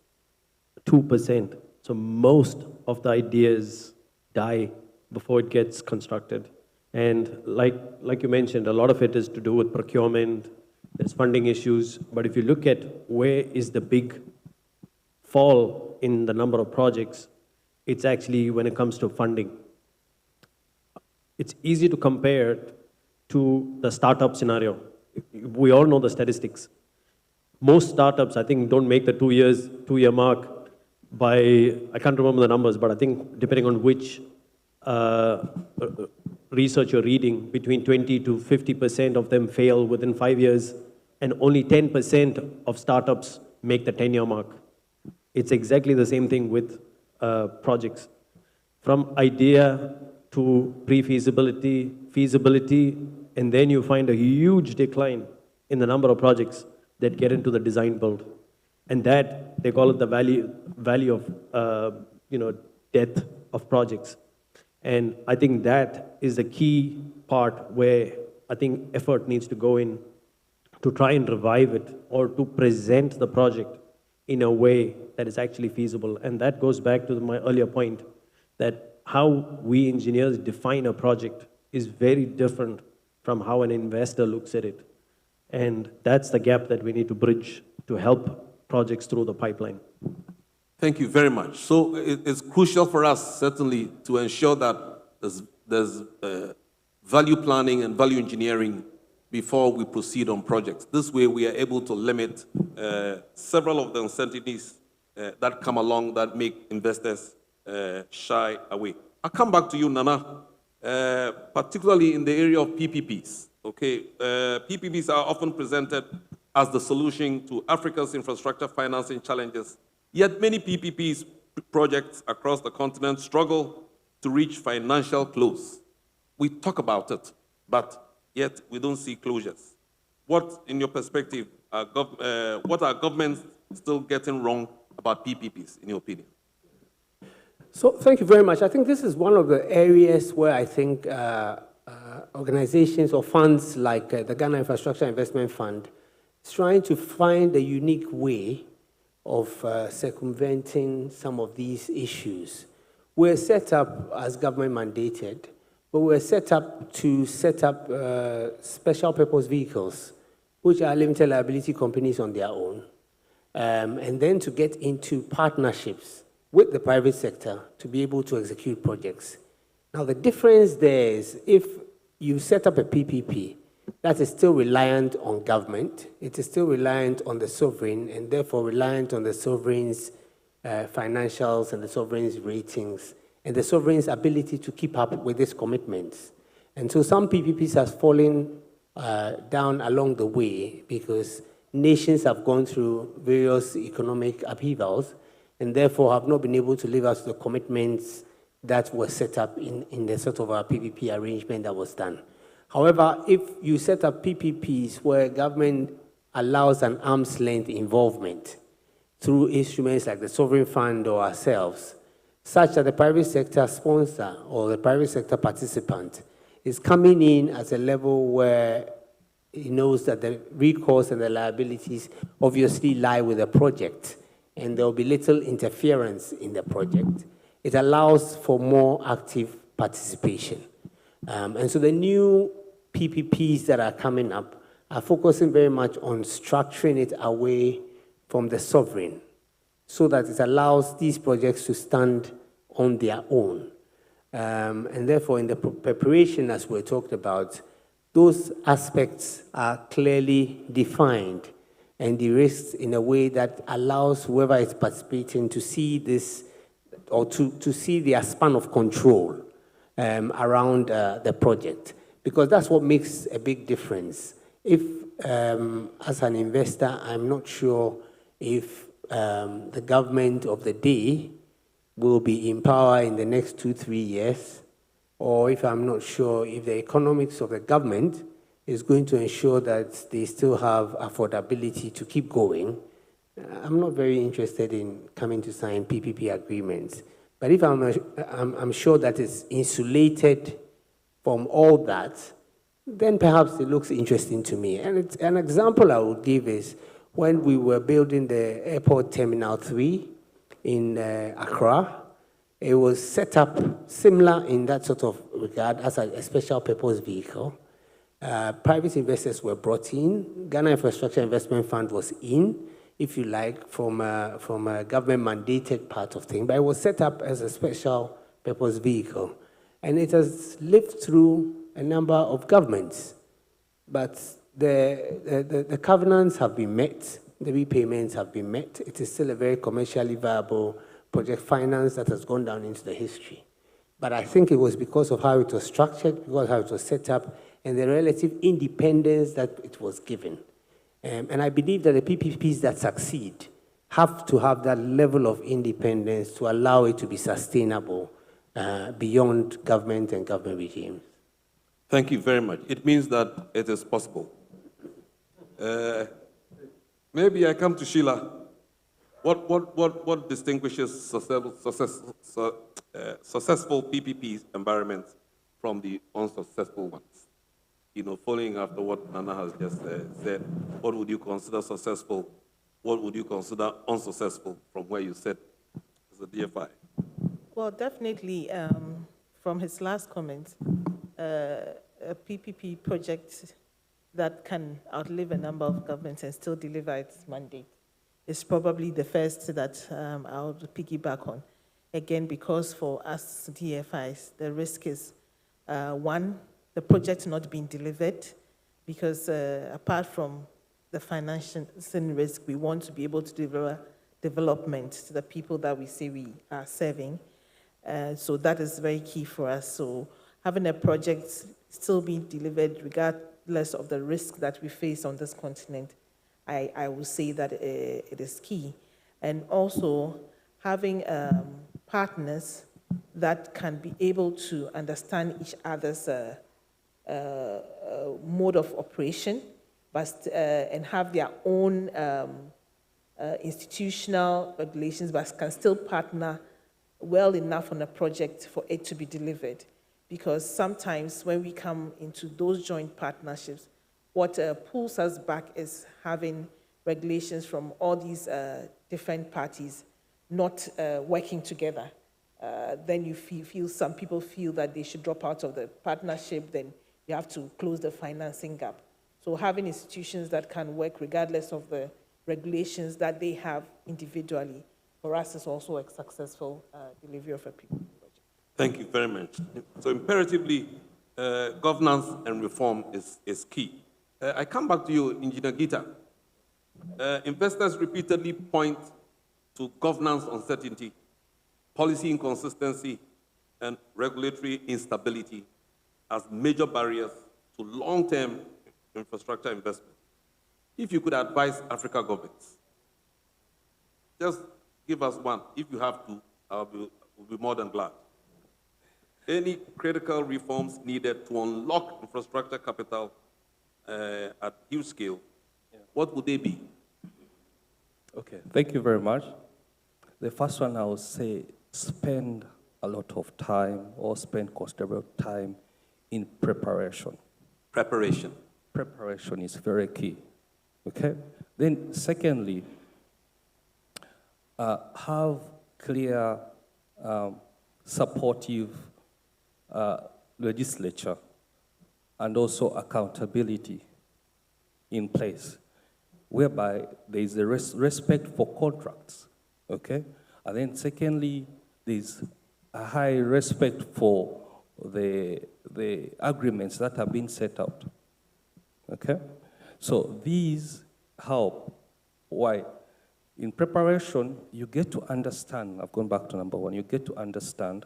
Speaker 7: 2%. So most of the ideas die before it gets constructed. And like you mentioned, a lot of it is to do with procurement, there's funding issues, but if you look at where is the big fall in the number of projects, it's actually when it comes to funding. It's easy to compare to the startup scenario. We all know the statistics. Most startups, I think, don't make the 2 year mark I can't remember the numbers, but I think depending on which research you're reading, between 20 to 50% of them fail within 5 years, and only 10% of startups make the 10-year mark. It's exactly the same thing with projects. From idea to pre-feasibility, feasibility, and then you find a huge decline in the number of projects that get into the design build. And that, they call it the value of, death of projects. And I think that is the key part where I think effort needs to go in to try and revive it or to present the project in a way that is actually feasible. And that goes back to my earlier point that how we engineers define a project is very different from how an investor looks at it. And that's the gap that we need to bridge to help projects through the pipeline.
Speaker 4: Thank you very much. So it's crucial for us, certainly, to ensure that there's value planning and value engineering before we proceed on projects. This way, we are able to limit several of the uncertainties that come along that make investors shy away. I'll come back to you, Nana, particularly in the area of PPPs. Okay, PPPs are often presented as the solution to Africa's infrastructure financing challenges. Yet many PPPs projects across the continent struggle to reach financial close. We talk about it, but yet we don't see closures. What, in your perspective, what are governments still getting wrong about PPPs, in your opinion?
Speaker 6: So thank you very much. I think this is one of the areas where I think organizations or funds like the Ghana Infrastructure Investment Fund is trying to find a unique way of circumventing some of these issues. We're set up as government mandated, but we're set up to set up special purpose vehicles, which are limited liability companies on their own, and then to get into partnerships with the private sector to be able to execute projects. Now, the difference there is if you set up a PPP, that is still reliant on government. It is still reliant on the sovereign, and therefore reliant on the sovereign's financials and the sovereign's ratings and the sovereign's ability to keep up with its commitments. And so some PPPs have fallen down along the way because nations have gone through various economic upheavals and therefore have not been able to live up to the commitments that were set up in the sort of a PPP arrangement that was done. However, if you set up PPPs where government allows an arm's length involvement through instruments like the Sovereign Fund or ourselves, such that the private sector sponsor or the private sector participant is coming in at a level where he knows that the recourse and the liabilities obviously lie with the project, and there will be little interference in the project. It allows for more active participation. And so the new PPPs that are coming up are focusing very much on structuring it away from the sovereign so that it allows these projects to stand on their own. And therefore, in the preparation, as we talked about, those aspects are clearly defined and de-risked in a way that allows whoever is participating to see this or to see their span of control around the project, because that's what makes a big difference. If, as an investor, I'm not sure if the government of the day will be in power in the next 2-3 years, or if I'm not sure if the economics of the government is going to ensure that they still have affordability to keep going, I'm not very interested in coming to sign PPP agreements. But if I'm sure that it's insulated from all that, then perhaps it looks interesting to me. And it's, an example I would give is when we were building the Airport Terminal 3 in Accra, it was set up similar in that sort of regard as a special purpose vehicle. Private investors were brought in. Ghana Infrastructure Investment Fund was in, if you like, from a government-mandated part of things, but it was set up as a special purpose vehicle. And it has lived through a number of governments. But the covenants have been met, the repayments have been met. It is still a very commercially viable project finance that has gone down into the history. But I think it was because of how it was structured, because of how it was set up, and the relative independence that it was given. And I believe that the PPPs that succeed have to have that level of independence to allow it to be sustainable beyond government and government regimes.
Speaker 4: Thank you very much. It means that it is possible. Maybe I come to Sheila. What distinguishes successful PPP environments from the unsuccessful ones? You know, following after what Nana has just said, what would you consider successful? What would you consider unsuccessful from where you sit as a DFI?
Speaker 5: Well, definitely, from his last comment, a PPP project that can outlive a number of governments and still deliver its mandate is probably the first that I'll piggyback on. Again, because for us DFIs, the risk is, one, the project not being delivered, because apart from the financial risk, we want to be able to deliver development to the people that we say we are serving. So that is very key for us. So having a project still being delivered regardless of the risk that we face on this continent, I will say that it is key. And also having partners that can be able to understand each other's mode of operation, but and have their own institutional regulations, but can still partner well enough on a project for it to be delivered. Because sometimes when we come into those joint partnerships, what pulls us back is having regulations from all these different parties not working together. Then you feel some people feel that they should drop out of the partnership, then you have to close the financing gap. So having institutions that can work regardless of the regulations that they have individually, for us is also a successful delivery of a PPP project.
Speaker 4: Thank you very much. So imperatively, governance and reform is key. I come back to you, Engineer Gita. Investors repeatedly point to governance uncertainty, policy inconsistency, and regulatory instability as major barriers to long-term infrastructure investment. If you could advise Africa governments, just give us one. If you have to, we'll be more than glad. Any critical reforms needed to unlock infrastructure capital at huge scale, what would they be?
Speaker 8: Okay, thank you very much. The first one I would say, spend a lot of time or spend considerable time in preparation.
Speaker 4: Preparation.
Speaker 8: Preparation is very key, okay? Then secondly, have clear, supportive legislature and also accountability in place, whereby there is a respect for contracts, okay? And then secondly, there's a high respect for the agreements that have been set out, okay? So these help. Why? In preparation, you get to understand, I've gone back to number one, you get to understand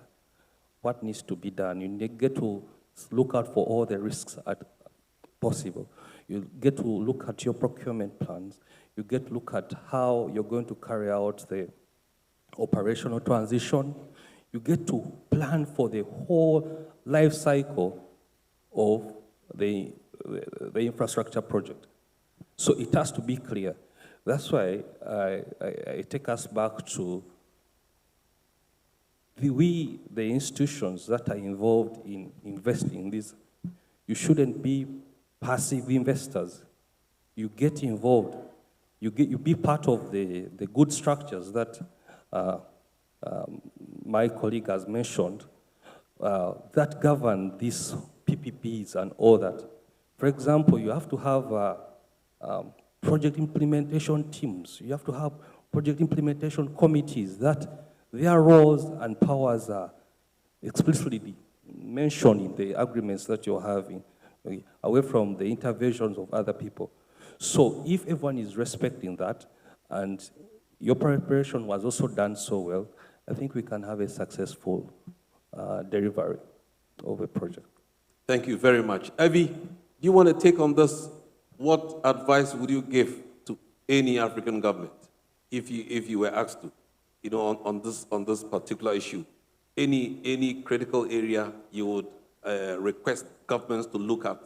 Speaker 8: what needs to be done. You get to look out for all the risks possible. You get to look at your procurement plans. You get to look at how you're going to carry out the operational transition. You get to plan for the whole life cycle of the infrastructure project. So it has to be clear. That's why I take us back to the institutions that are involved in investing in this. You shouldn't be passive investors. You get involved. You be part of the good structures that my colleague has mentioned that govern these PPPs and all that. For example, you have to have project implementation teams. You have to have project implementation committees that their roles and powers are explicitly mentioned in the agreements that you're having, away from the interventions of other people. So if everyone is respecting that, and your preparation was also done so well, I think we can have a successful delivery of a project.
Speaker 4: Thank you very much. Evie, do you want to take on this? What advice would you give to any African government if you were asked to, on this particular issue? Any critical area you would request governments to look at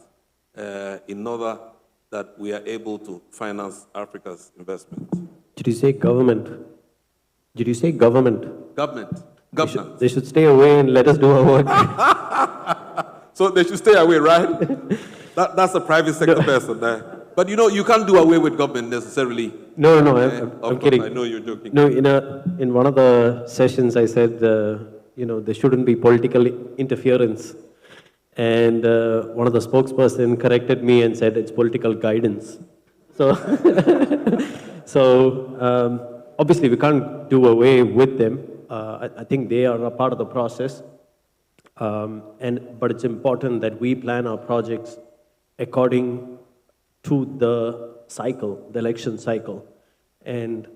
Speaker 4: in order that we are able to finance Africa's investment?
Speaker 7: Did you say government? Did you say government?
Speaker 4: Government.
Speaker 7: They should stay away and let us do our work.
Speaker 4: So they should stay away, right? That's a private sector person there. But you can't do away with government necessarily.
Speaker 7: No, I'm kidding.
Speaker 4: I know you're joking.
Speaker 7: No, in one of the sessions I said, there shouldn't be political interference. And one of the spokesperson corrected me and said it's political guidance. So, obviously we can't do away with them. I think they are a part of the process. But it's important that we plan our projects according to the cycle, the election cycle. And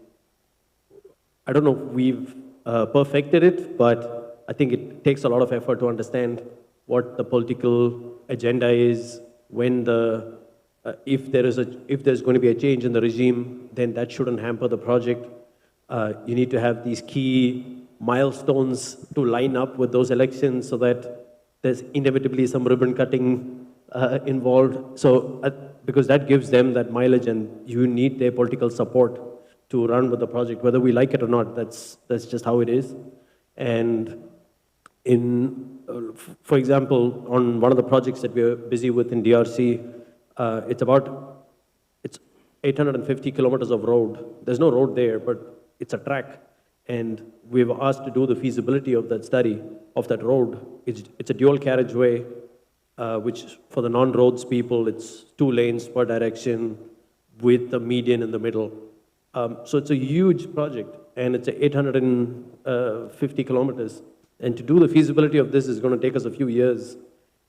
Speaker 7: I don't know if we've perfected it, but I think it takes a lot of effort to understand what the political agenda is, when if there's going to be a change in the regime, then that shouldn't hamper the project. You need to have these key milestones to line up with those elections so that there's inevitably some ribbon cutting involved. So, because that gives them that mileage, and you need their political support to run with the project, whether we like it or not. That's just how it is. And for example, on one of the projects that we're busy with in DRC, it's 850 kilometers of road. There's no road there, but it's a track. And we've asked to do the feasibility of that study, of that road. It's a dual carriageway, which for the non-roads people, it's 2 lanes per direction with the median in the middle. So it's a huge project, and it's 850 kilometers. And to do the feasibility of this is going to take us a few years.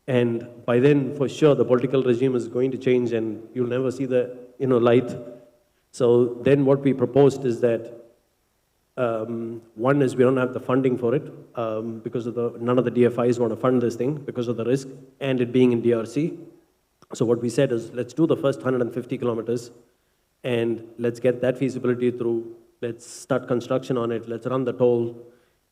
Speaker 7: And by then, for sure, the political regime is going to change, and you'll never see the light. So then what we proposed is that one is we don't have the funding for it because of none of the DFIs want to fund this thing because of the risk and it being in DRC. So what we said is, let's do the first 150 kilometers and let's get that feasibility through. Let's start construction on it. Let's run the toll.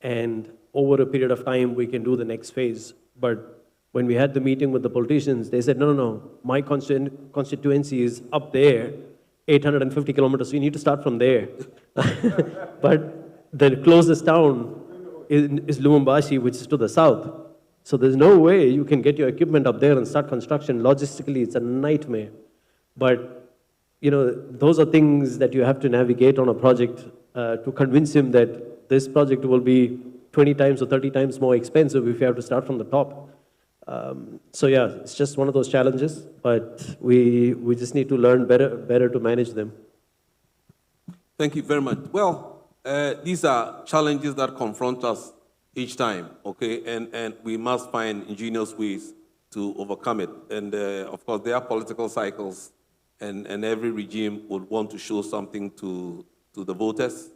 Speaker 7: And over a period of time, we can do the next phase. But when we had the meeting with the politicians, they said, no, my constituency is up there, 850 kilometers, so you need to start from there. But the closest town is Lubumbashi, which is to the south. So there's no way you can get your equipment up there and start construction. Logistically, it's a nightmare. But those are things that you have to navigate on a project to convince him that this project will be 20 times or 30 times more expensive if you have to start from the top. So yeah, it's just one of those challenges, but we just need to learn better to manage them.
Speaker 4: Thank you very much. Well, these are challenges that confront us each time, okay? And we must find ingenious ways to overcome it. And of course, there are political cycles, and every regime would want to show something to the voters.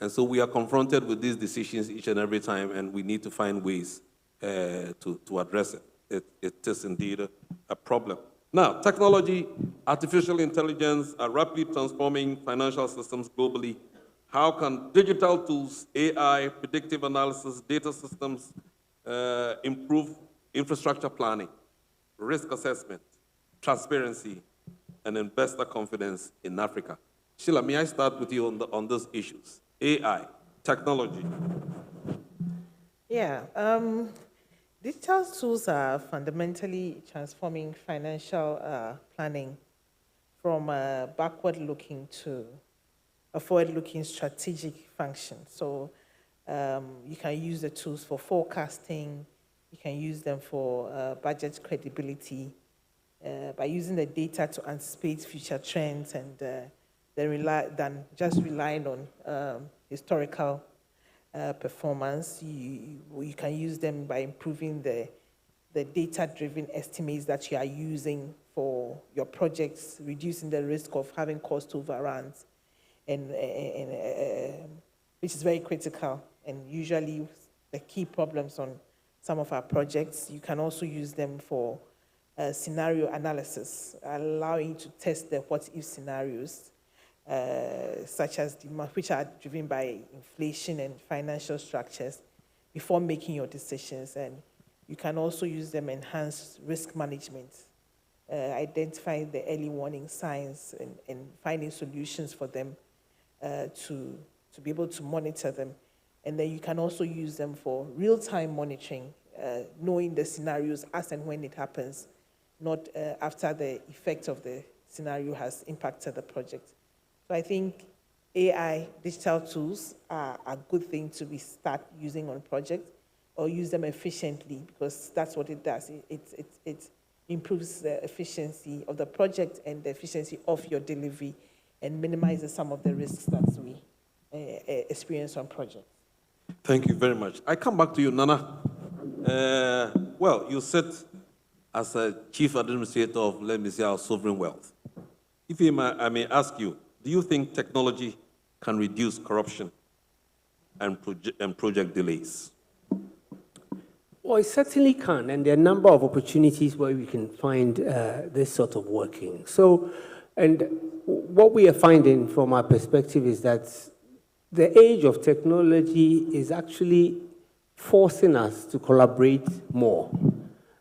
Speaker 4: And so we are confronted with these decisions each and every time, and we need to find ways to address it. It is indeed a problem. Now, technology, artificial intelligence are rapidly transforming financial systems globally. How can digital tools, AI, predictive analysis, data systems improve infrastructure planning, risk assessment, transparency, and investor confidence in Africa? Sheila, may I start with you on those issues? AI, technology.
Speaker 5: Yeah, digital tools are fundamentally transforming financial planning from a backward-looking to a forward-looking strategic function. So you can use the tools for forecasting, you can use them for budget credibility, by using the data to anticipate future trends and than just relying on historical performance. You can use them by improving the data-driven estimates that you are using for your projects, reducing the risk of having cost overruns, and which is very critical and usually the key problems on some of our projects. You can also use them for scenario analysis, allowing you to test the what-if scenarios, such as which are driven by inflation and financial structures, before making your decisions. And you can also use them enhance risk management, identifying the early warning signs and finding solutions for them to be able to monitor them. And then you can also use them for real-time monitoring, knowing the scenarios as and when it happens, not after the effect of the scenario has impacted the project. So I think AI, digital tools, are a good thing to start using on projects, or use them efficiently, because that's what it does. It improves the efficiency of the project and the efficiency of your delivery, and minimizes some of the risks that we experience on projects.
Speaker 4: Thank you very much. I come back to you, Nana. Well, you sit as a chief administrator of, let me say, our sovereign wealth. If I may ask you, do you think technology can reduce corruption and project delays?
Speaker 6: Well, it certainly can, and there are a number of opportunities where we can find this sort of working. So, and what we are finding from our perspective is that the age of technology is actually forcing us to collaborate more.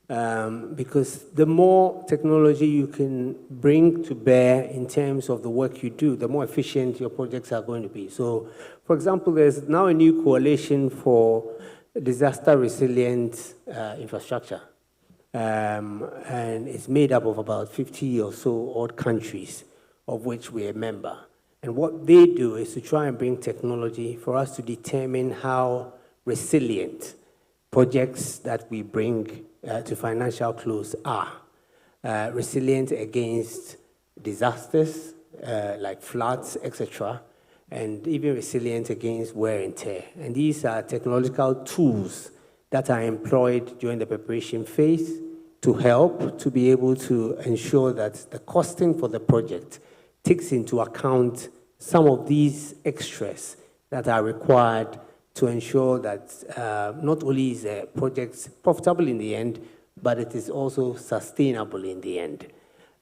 Speaker 6: Because the more technology you can bring to bear in terms of the work you do, the more efficient your projects are going to be. So, for example, there's now a new coalition for disaster resilient infrastructure. And it's made up of about 50 or so odd countries, of which we're a member. And what they do is to try and bring technology for us to determine how resilient projects that we bring to financial close are. Resilient against disasters like floods, etc., and even resilient against wear and tear. And these are technological tools that are employed during the preparation phase to help to be able to ensure that the costing for the project takes into account some of these extras that are required to ensure that not only is the project profitable in the end, but it is also sustainable in the end.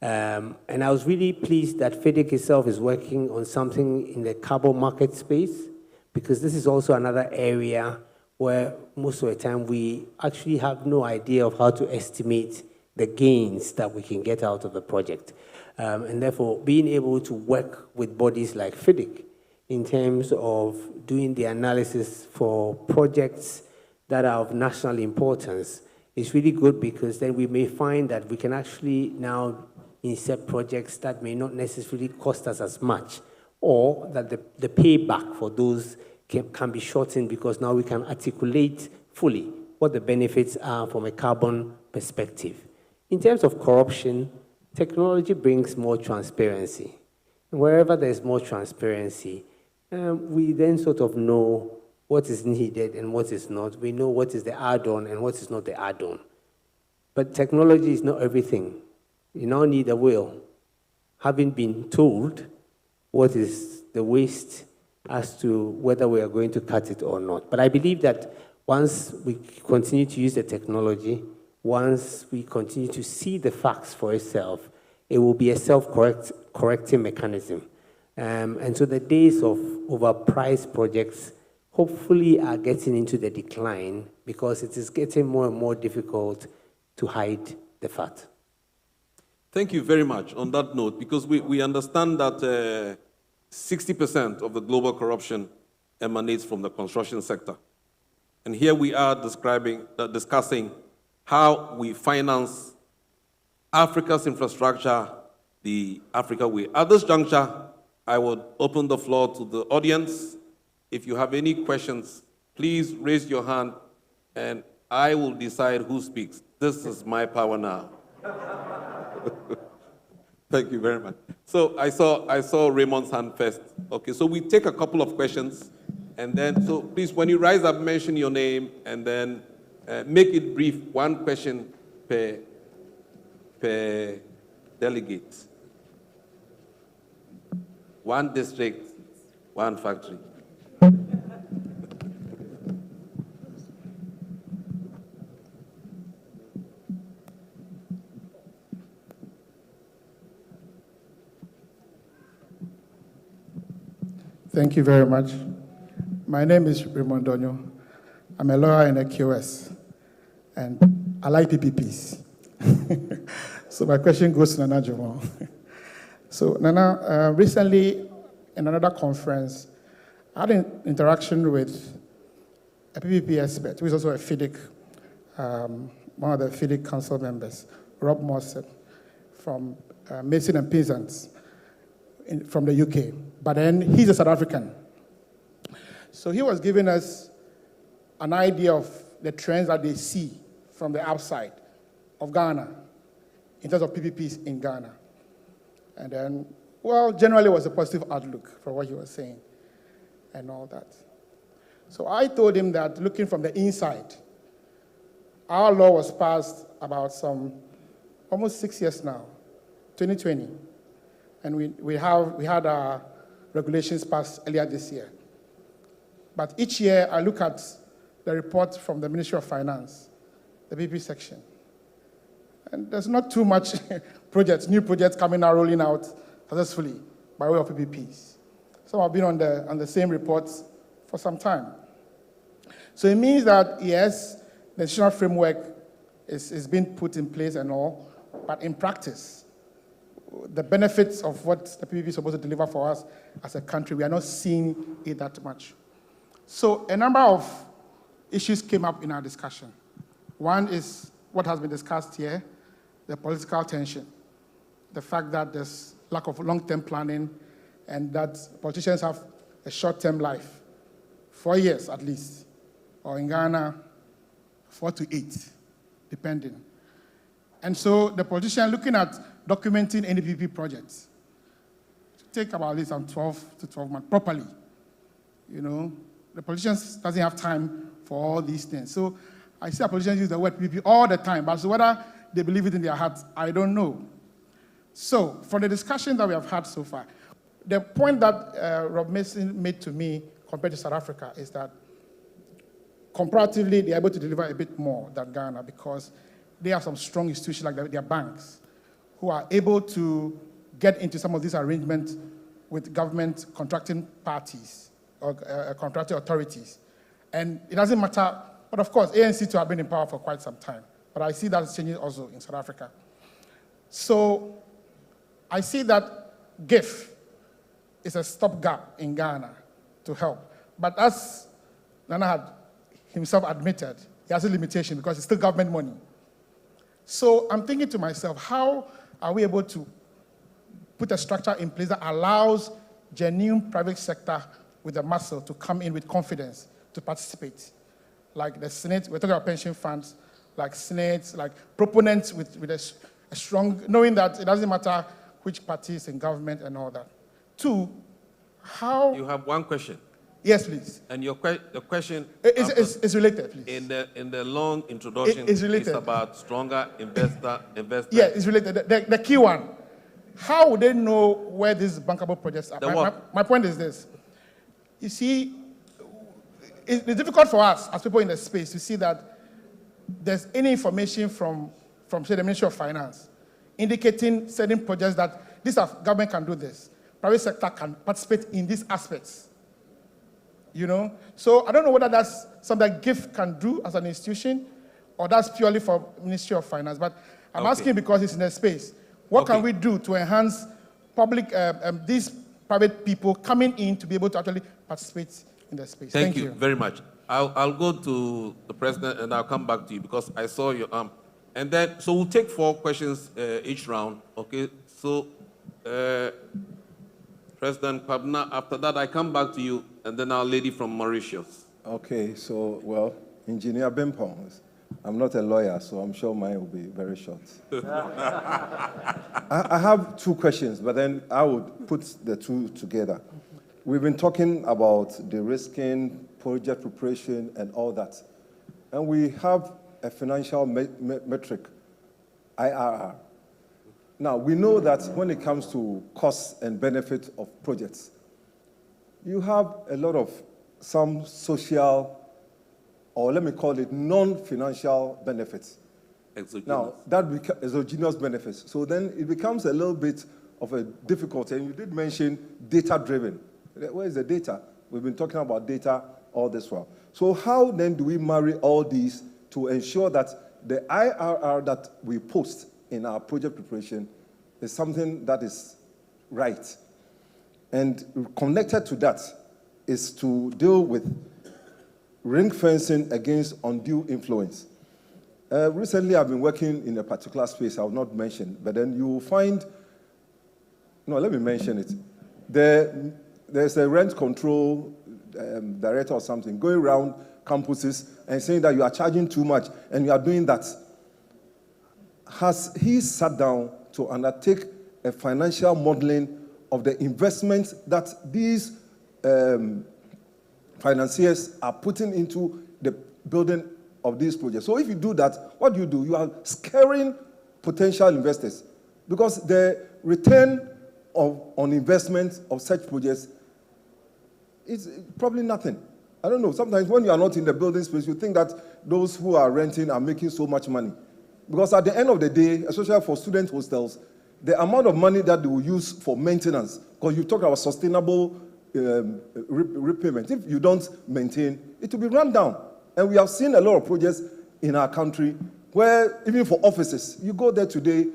Speaker 6: And I was really pleased that Fidic itself is working on something in the carbon market space, because this is also another area where most of the time we actually have no idea of how to estimate the gains that we can get out of the project. And therefore, being able to work with bodies like Fidic in terms of doing the analysis for projects that are of national importance is really good, because then we may find that we can actually now insert projects that may not necessarily cost us as much, or that the payback for those can be shortened, because now we can articulate fully what the benefits are from a carbon perspective. In terms of corruption, technology brings more transparency. And wherever there's more transparency, we then sort of know what is needed and what is not. We know what is the add-on and what is not the add-on. But technology is not everything. You now need a will, having been told what is the waste as to whether we are going to cut it or not. But I believe that once we continue to use the technology, once we continue to see the facts for itself, it will be a self-correcting mechanism. And so the days of overpriced projects hopefully are getting into the decline, because it is getting more and more difficult to hide the fact.
Speaker 4: Thank you very much on that note, because we understand that 60% of the global corruption emanates from the construction sector. And here we are discussing how we finance Africa's infrastructure, the Africa way. At this juncture, I would open the floor to the audience. If you have any questions, please raise your hand, and I will decide who speaks. This is my power now. Thank you very much. So I saw Raymond's hand first. Okay, so we take a couple of questions, and then, so please, when you rise up, mention your name, and then make it brief, one question per delegate. One district, one factory.
Speaker 9: Thank you very much. My name is Raymond Donyo. I'm a lawyer in a QS, and I like PPPs. So my question goes to Nana Jamal. So Nana, recently in another conference, I had an interaction with a PPP expert, who is also a Fidic, one of the Fidic council members, Rob Morrison, from Mason and Peasants from the UK. But then he's a South African. So he was giving us an idea of the trends that they see from the outside of Ghana in terms of PPPs in Ghana. And then, well, generally it was a positive outlook for what he was saying and all that. So I told him that looking from the inside, our law was passed about almost 6 years now, 2020. And we had our regulations passed earlier this year. But each year I look at the report from the Ministry of Finance, the PP section. And there's not too much new projects coming out, rolling out successfully by way of PPPs. Some have been on the same reports for some time. So it means that, yes, the institutional framework is being put in place and all, but in practice, the benefits of what the PPP is supposed to deliver for us as a country, we are not seeing it that much. So a number of issues came up in our discussion. One is what has been discussed here, the political tension, the fact that there's lack of long-term planning and that politicians have a short-term life, 4 years at least, or in Ghana, 4 to 8, depending. And so the politician looking at documenting any PPP projects take about at least 12 to 12 months properly. You know, the politician doesn't have time for all these things. So I see our politicians use the word PPP all the time, but so whether they believe it in their hearts, I don't know. So for the discussion that we have had so far, the point that Rob Mason made to me compared to South Africa is that comparatively, they're able to deliver a bit more than Ghana because they have some strong institutions like their banks who are able to get into some of these arrangements with government contracting parties or contracting authorities. And it doesn't matter, but of course, ANC too have been in power for quite some time. But I see that's changing also in South Africa. So I see that GIF is a stopgap in Ghana to help. But as Nana had himself admitted, he has a limitation because it's still government money. So I'm thinking to myself, how are we able to put a structure in place that allows genuine private sector with the muscle to come in with confidence to participate? Like the Senate, we're talking about pension funds, like Senate, like proponents with a strong, knowing that it doesn't matter which party is in government and all that. Two, how...
Speaker 4: You have one question.
Speaker 9: Yes, please.
Speaker 4: And your question
Speaker 9: is related, please.
Speaker 4: In the long introduction,
Speaker 9: it's
Speaker 4: about stronger investor.
Speaker 9: Yeah, it's related. The key one. How would they know where these bankable projects are? My point is this. You see, it's difficult for us as people in the space to see that there's any information from say, the Ministry of Finance indicating certain projects that this government can do this. Private sector can participate in these aspects. You know? So I don't know whether that's something that GIF can do as an institution or that's purely for Ministry of Finance. But I'm asking because it's in a space. What can we do to enhance public, these private people coming in to be able to actually participate in the space?
Speaker 4: Thank you very much. I'll go to the President and I'll come back to you because I saw your arm. And then, so we'll take 4 questions each round, okay? So, President Kwabena, after that, I come back to you, and then our lady from Mauritius.
Speaker 3: Okay, so, well, Engineer Bimpong, I'm not a lawyer, so I'm sure mine will be very short. I have 2 questions, but then I would put the 2 together. We've been talking about de-risking, project preparation, and all that. And we have a financial metric, IRR. Now, we know that when it comes to costs and benefits of projects, you have a lot of some social, or let me call it non-financial benefits.
Speaker 4: Exogenous.
Speaker 3: Now, that exogenous benefits. So then it becomes a little bit of a difficulty, and you did mention data-driven. Where is the data? We've been talking about data all this while. So how then do we marry all these to ensure that the IRR that we post in our project preparation is something that is right? And connected to that is to deal with ring fencing against undue influence. Recently, I've been working in a particular space I will not mention, but then you will find, no, let me mention it. There's a rent control director or something going around campuses and saying that you are charging too much and you are doing that. Has he sat down to undertake a financial modeling of the investments that these financiers are putting into the building of these projects? So if you do that, what do? You are scaring potential investors because the return on investment of such projects is probably nothing. I don't know. Sometimes when you are not in the building space, you think that those who are renting are making so much money. Because at the end of the day, especially for student hostels, the amount of money that they will use for maintenance, because you talk about sustainable repayment, if you don't maintain, it will be run down. And we have seen a lot of projects in our country where, even for offices, you go there today,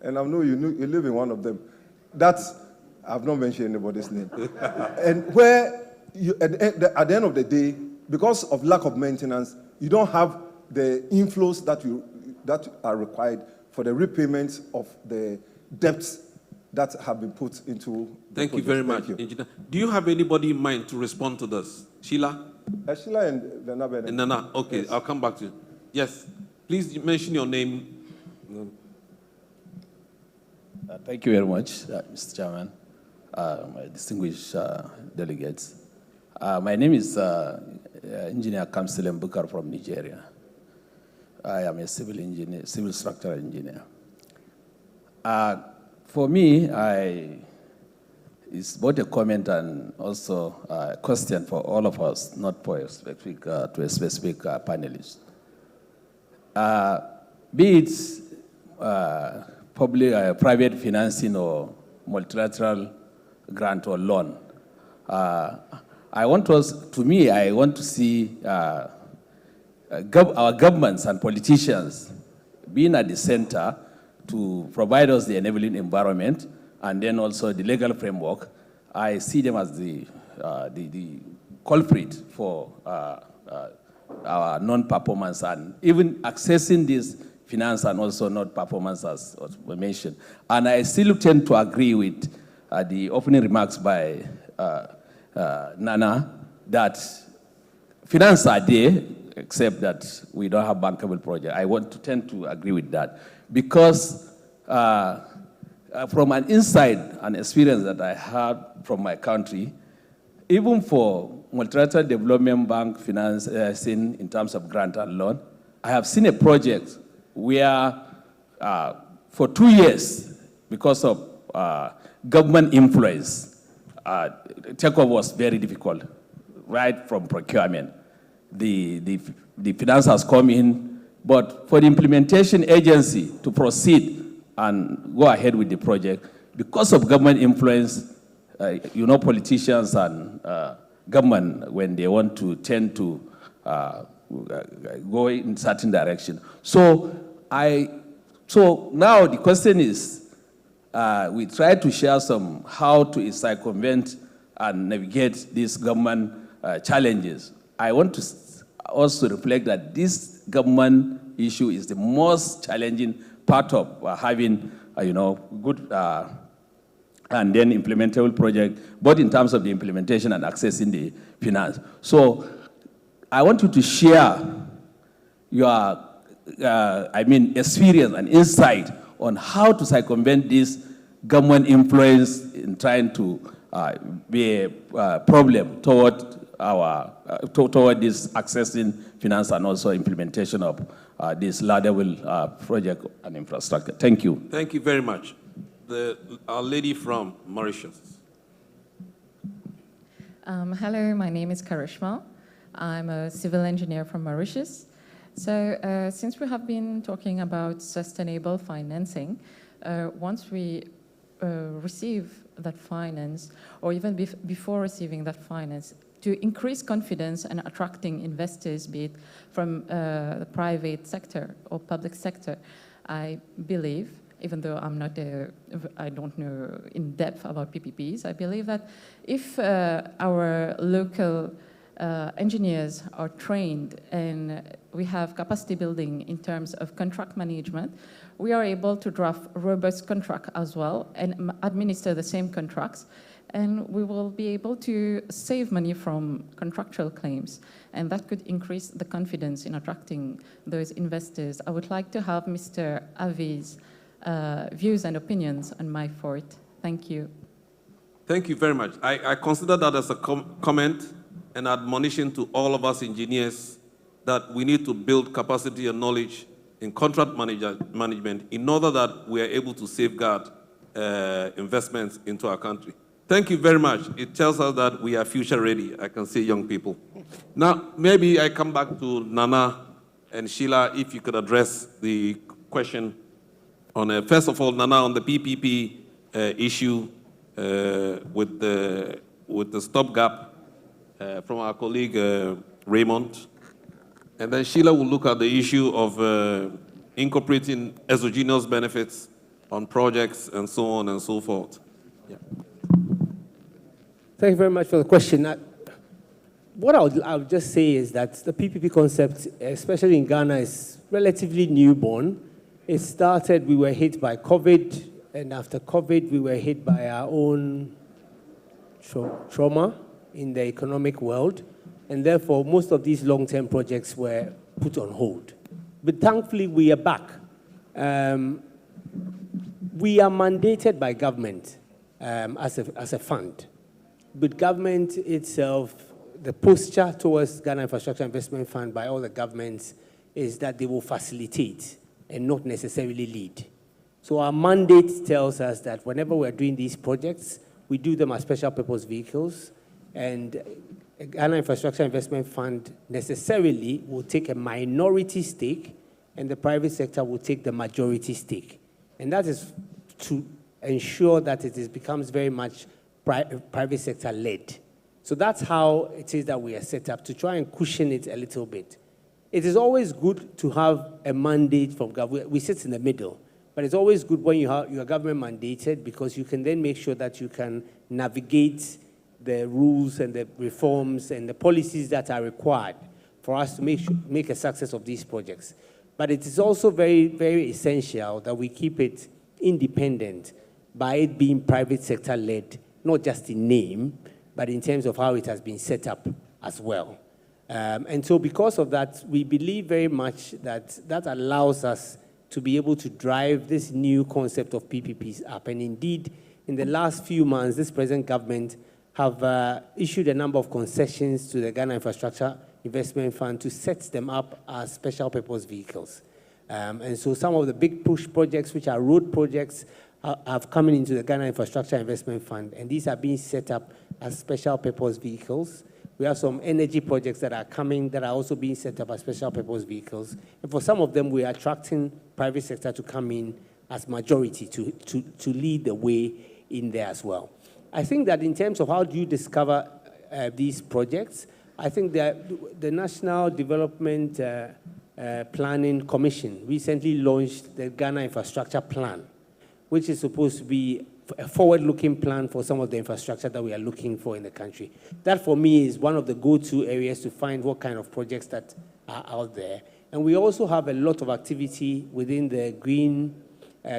Speaker 3: and I know you live in one of them. I've not mentioned anybody's name. And where, at the end of the day, because of lack of maintenance, you don't have the inflows that are required for the repayment of the debts that have been put into.
Speaker 4: Thank you very much, Engineer. Do you have anybody in mind to respond to this? Sheila?
Speaker 3: Sheila and Nana Bennett.
Speaker 4: And Nana, okay, yes. I'll come back to you. Yes, please mention your name.
Speaker 10: Thank you very much, Mr. Chairman, my distinguished delegates. My name is Engineer Kamsilem Bukar from Nigeria. I am a civil structural engineer. For me, it's both a comment and also a question for all of us, not for a specific, to a specific panelist. Be it public, private financing or multilateral grant or loan, I want to see our governments and politicians being at the center to provide us the enabling environment and then also the legal framework. I see them as the culprit for our non-performance and even accessing this finance and also not performance as we mentioned. And I still tend to agree with the opening remarks by Nana that finance are there, except that we don't have bankable project. I want to tend to agree with that because from an insight and experience that I had from my country, even for multilateral development bank financing in terms of grant and loan, I have seen a project where for 2 years, because of government influence, takeover was very difficult, right from procurement. The financiers come in, but for the implementation agency to proceed and go ahead with the project, because of government influence, politicians and government, when they want to tend to go in certain direction. So now the question is, we try to share how to circumvent and navigate these government challenges. I want to also reflect that this government issue is the most challenging part of having, good and then implementable project, both in terms of the implementation and accessing the finance. So I want you to share your, experience and insight on how to circumvent this government influence in trying to be a problem toward this accessing finance and also implementation of this laudable project and infrastructure. Thank you.
Speaker 4: Thank you very much. Our lady from Mauritius.
Speaker 11: Hello, my name is Karishma. I'm a civil engineer from Mauritius. So since we have been talking about sustainable financing, once we receive that finance, or even before receiving that finance, to increase confidence and attracting investors, be it from the private sector or public sector, I believe, even though I don't know in depth about PPPs, I believe that if our local engineers are trained and we have capacity building in terms of contract management, we are able to draft robust contract as well and administer the same contracts, and we will be able to save money from contractual claims, and that could increase the confidence in attracting those investors. I would like to have Mr. Avi's views and opinions on my fort. Thank you.
Speaker 4: Thank you very much. I consider that as a comment and admonition to all of us engineers that we need to build capacity and knowledge in contract management in order that we are able to safeguard investments into our country. Thank you very much. It tells us that we are future ready. I can see young people. Now, maybe I come back to Nana and Sheila, if you could address the question on, first of all, Nana, on the PPP issue with the stopgap from our colleague Raymond. And then Sheila will look at the issue of incorporating exogenous benefits on projects and so on and so forth. Yeah.
Speaker 6: Thank you very much for the question. What I would just say is that the PPP concept, especially in Ghana, is relatively newborn. It started, we were hit by COVID, and after COVID, we were hit by our own trauma in the economic world, and therefore, most of these long-term projects were put on hold. But thankfully, we are back. We are mandated by government as a fund. But government itself, the posture towards Ghana Infrastructure Investment Fund by all the governments is that they will facilitate and not necessarily lead. So our mandate tells us that whenever we're doing these projects, we do them as special purpose vehicles, and Ghana Infrastructure Investment Fund necessarily will take a minority stake, and the private sector will take the majority stake. And that is to ensure that it becomes very much private sector led. So that's how it is that we are set up, to try and cushion it a little bit. It is always good to have a mandate from government. We sit in the middle, but it's always good when you are government mandated, because you can then make sure that you can navigate the rules and the reforms and the policies that are required for us to make a success of these projects. But it is also very, very essential that we keep it independent by it being private sector led, not just in name, but in terms of how it has been set up as well. And so because of that, we believe very much that that allows us to be able to drive this new concept of PPPs up. And indeed, in the last few months, this present government have issued a number of concessions to the Ghana Infrastructure Investment Fund to set them up as special purpose vehicles. And so some of the big push projects, which are road projects, have come into the Ghana Infrastructure Investment Fund, and these are being set up as special purpose vehicles. We have some energy projects that are coming that are also being set up as special purpose vehicles. And for some of them, we are attracting private sector to come in as majority to lead the way in there as well. I think that in terms of how do you discover these projects, I think that the National Development Planning Commission recently launched the Ghana Infrastructure Plan, which is supposed to be a forward-looking plan for some of the infrastructure that we are looking for in the country. That, for me, is one of the go-to areas to find what kind of projects that are out there. And we also have a lot of activity within the Green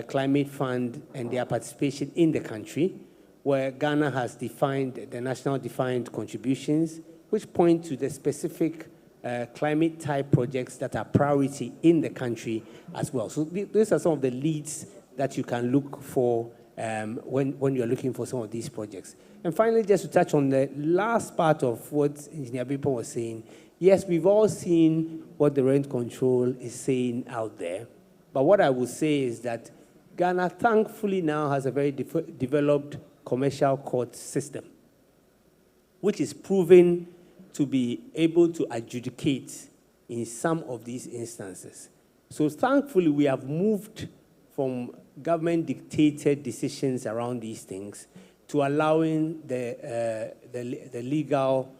Speaker 6: Climate Fund and their participation in the country, where Ghana has defined the national defined contributions, which point to the specific climate-type projects that are priority in the country as well. So these are some of the leads that you can look for when you're looking for some of these projects. And finally, just to touch on the last part of what Engineer Bipo was saying, yes, we've all seen what the rent control is saying out there. But what I would say is that Ghana, thankfully, now has a very developed commercial court system, which is proven to be able to adjudicate in some of these instances. So thankfully, we have moved from government-dictated decisions around these things to allowing the legal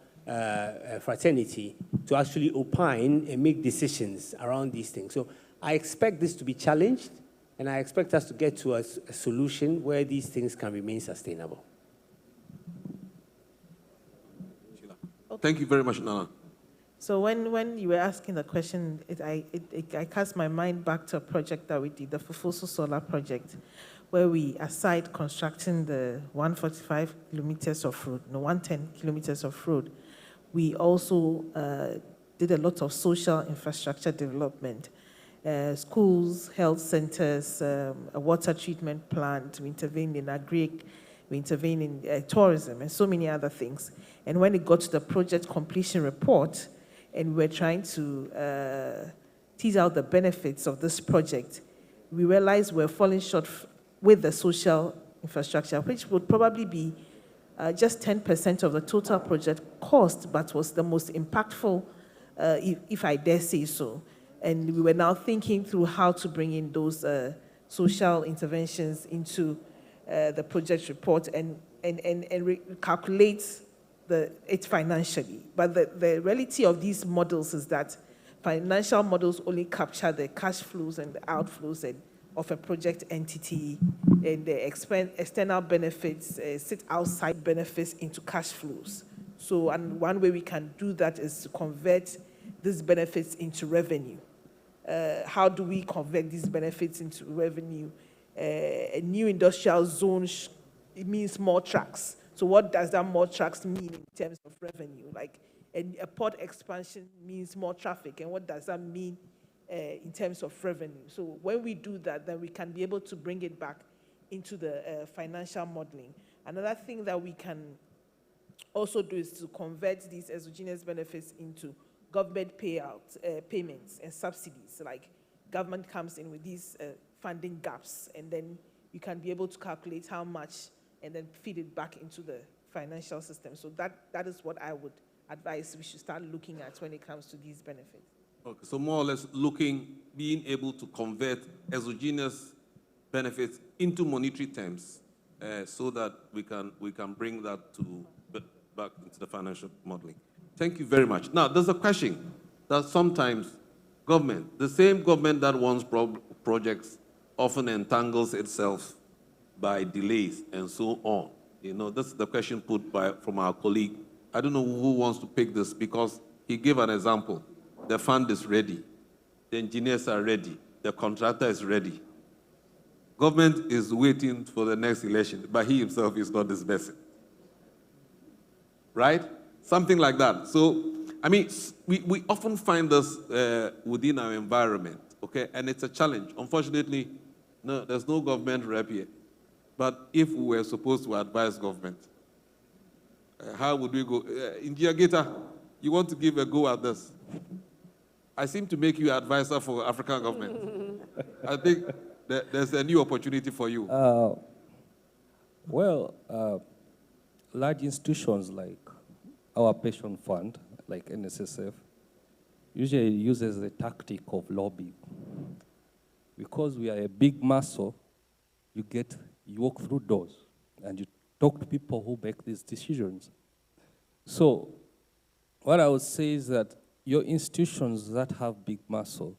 Speaker 6: fraternity to actually opine and make decisions around these things. So I expect this to be challenged, and I expect us to get to a solution where these things can remain sustainable.
Speaker 4: Thank you very much, Nana.
Speaker 5: So when you were asking the question, I cast my mind back to a project that we did, the Fufusu Solar project, where we, aside constructing the 145 kilometers of road, 110 kilometers of road, we also did a lot of social infrastructure development. Schools, health centers, a water treatment plant, we intervened in agri, we intervened in tourism, and so many other things. And when it got to the project completion report, and we were trying to tease out the benefits of this project, we realized we're falling short with the social infrastructure, which would probably be just 10% of the total project cost, but was the most impactful, if I dare say so. And we were now thinking through how to bring in those social interventions into the project report and calculate it financially. But the reality of these models is that financial models only capture the cash flows and the outflows of a project entity, and the external benefits sit outside benefits into cash flows. So, and one way we can do that is to convert these benefits into revenue. How do we convert these benefits into revenue? A new industrial zone, it means more trucks. So what does that more trucks mean in terms of revenue? Like a port expansion means more traffic, and what does that mean in terms of revenue? So when we do that, then we can be able to bring it back into the financial modeling. Another thing that we can also do is to convert these exogenous benefits into government payouts, payments and subsidies. Like government comes in with these funding gaps, and then you can be able to calculate how much and then feed it back into the financial system. So that is what I would advise we should start looking at when it comes to these benefits.
Speaker 4: Okay, so more or less being able to convert exogenous benefits into monetary terms so that we can bring that back into the financial modeling. Thank you very much. Now, there's a question that sometimes the same government that wants projects often entangles itself by delays and so on. You know, this is the question put from our colleague. I don't know who wants to pick this because he gave an example. The fund is ready. The engineers are ready. The contractor is ready. Government is waiting for the next election, but he himself is not disbursing. Right? Something like that. So, I mean, we often find this within our environment, okay? And it's a challenge. Unfortunately, no, there's no government rep here. But if we were supposed to advise government, how would we go? India Gita, you want to give a go at this? I seem to make you advisor for African government. I think there's a new opportunity for you.
Speaker 8: Large institutions like our pension fund, like NSSF, usually uses the tactic of lobbying. Because we are a big muscle, you walk through doors and you talk to people who make these decisions. So what I would say is that your institutions that have big muscle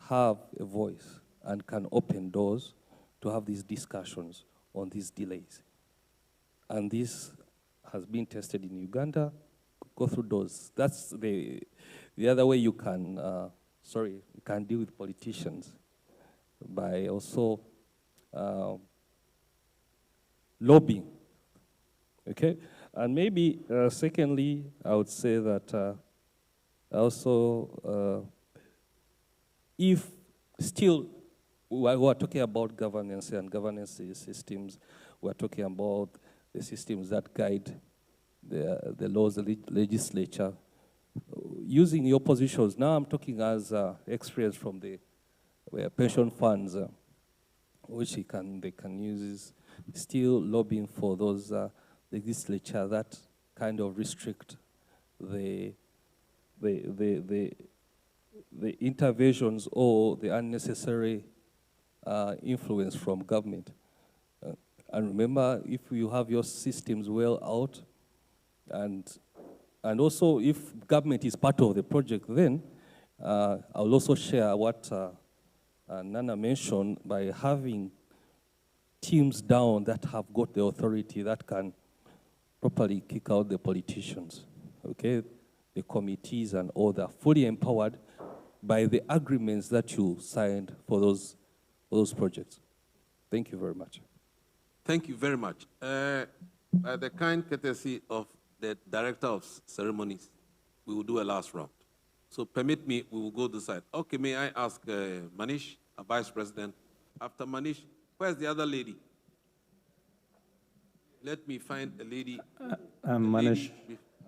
Speaker 8: have a voice and can open doors to have these discussions on these delays. And this has been tested in Uganda. Go through doors. That's the other way you can, you can deal with politicians by also lobbying, okay? And maybe, secondly, I would say that also, if still we are talking about governance and governance systems, we are talking about the systems that guide the laws, the legislature, using your positions. Now I'm talking as experience from the pension funds, which they can use, still lobbying for those legislature that kind of restrict the interventions or the unnecessary influence from government. And remember, if you have your systems well out, and also if government is part of the project, then I'll also share what Nana mentioned by having teams down that have got the authority that can properly kick out the politicians, okay? The committees and all that, fully empowered by the agreements that you signed for those projects. Thank you very much.
Speaker 4: Thank you very much. By the kind courtesy of the Director of Ceremonies, we will do a last round. So permit me, we will go this side. Okay, may I ask Manish, a Vice President? After Manish, where's the other lady? Let me find a lady.
Speaker 12: Manish.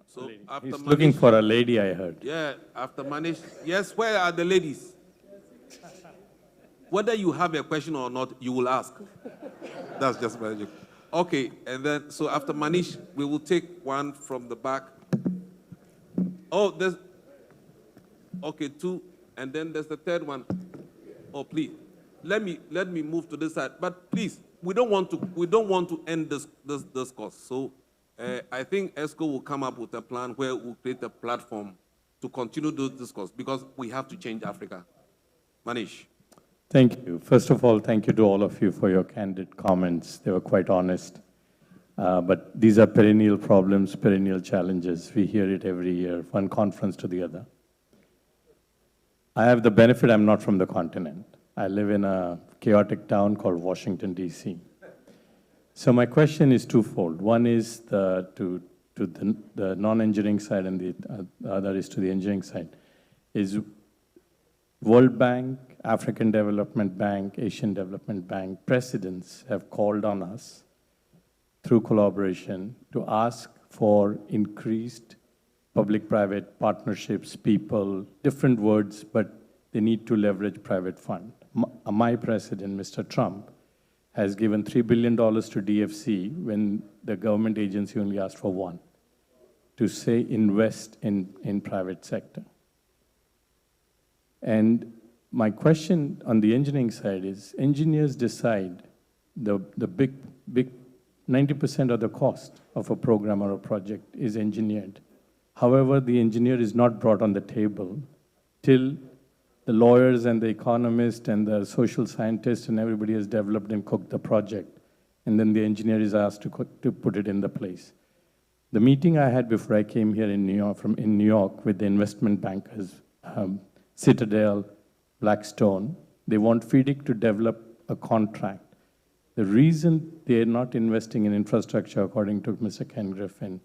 Speaker 4: So after
Speaker 12: He's
Speaker 4: Manish,
Speaker 12: looking for a lady, I heard.
Speaker 4: yeah, after Manish. Yes, where are the ladies? Whether you have a question or not, you will ask. That's just my joke. Okay, and then, so after Manish, we will take one from the back. Oh, there's, okay, two, and then there's the third one. Oh, please, let me move to this side. But please, we don't want to end this course. So I think ESCO will come up with a plan where we'll create a platform to continue this course because we have to change Africa. Manish.
Speaker 12: Thank you. First of all, thank you to all of you for your candid comments. They were quite honest. But these are perennial problems, perennial challenges. We hear it every year, one conference to the other. I have the benefit I'm not from the continent. I live in a chaotic town called Washington, D.C. So my question is twofold. One is to the non-engineering side, and the other is to the engineering side. Is World Bank, African Development Bank, Asian Development Bank presidents have called on us through collaboration to ask for increased public-private partnerships, people, different words, but they need to leverage private fund. My president, Mr. Trump, has given $3 billion to DFC when the government agency only asked for $1 to say invest in private sector. And my question on the engineering side is, engineers decide the big 90% of the cost of a program or a project is engineered. However, the engineer is not brought on the table till the lawyers and the economists and the social scientists and everybody has developed and cooked the project. And then the engineer is asked to put it in the place. The meeting I had before I came here in New York with the investment bankers, Citadel, Blackstone, they want Fidic to develop a contract. The reason they are not investing in infrastructure, according to Mr. Ken Griffin,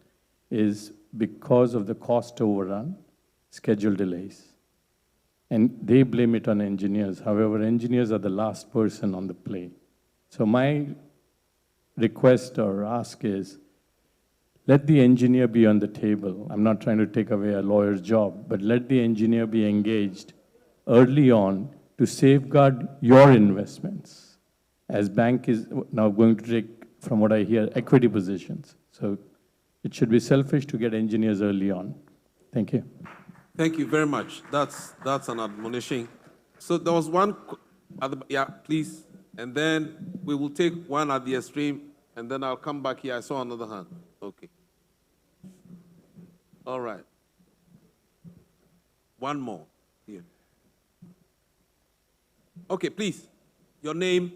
Speaker 12: is because of the cost overrun, schedule delays. And they blame it on engineers. However, engineers are the last person on the play. So my request or ask is, let the engineer be on the table. I'm not trying to take away a lawyer's job, but let the engineer be engaged early on to safeguard your investments, as bank is now going to take, from what I hear, equity positions. So it should be selfish to get engineers early on. Thank you.
Speaker 4: Thank you very much. That's an admonition. So there was one, yeah, please. And then we will take one at the extreme, and then I'll come back here. I saw another hand. Okay. All right. One more here. Okay, please. Your name?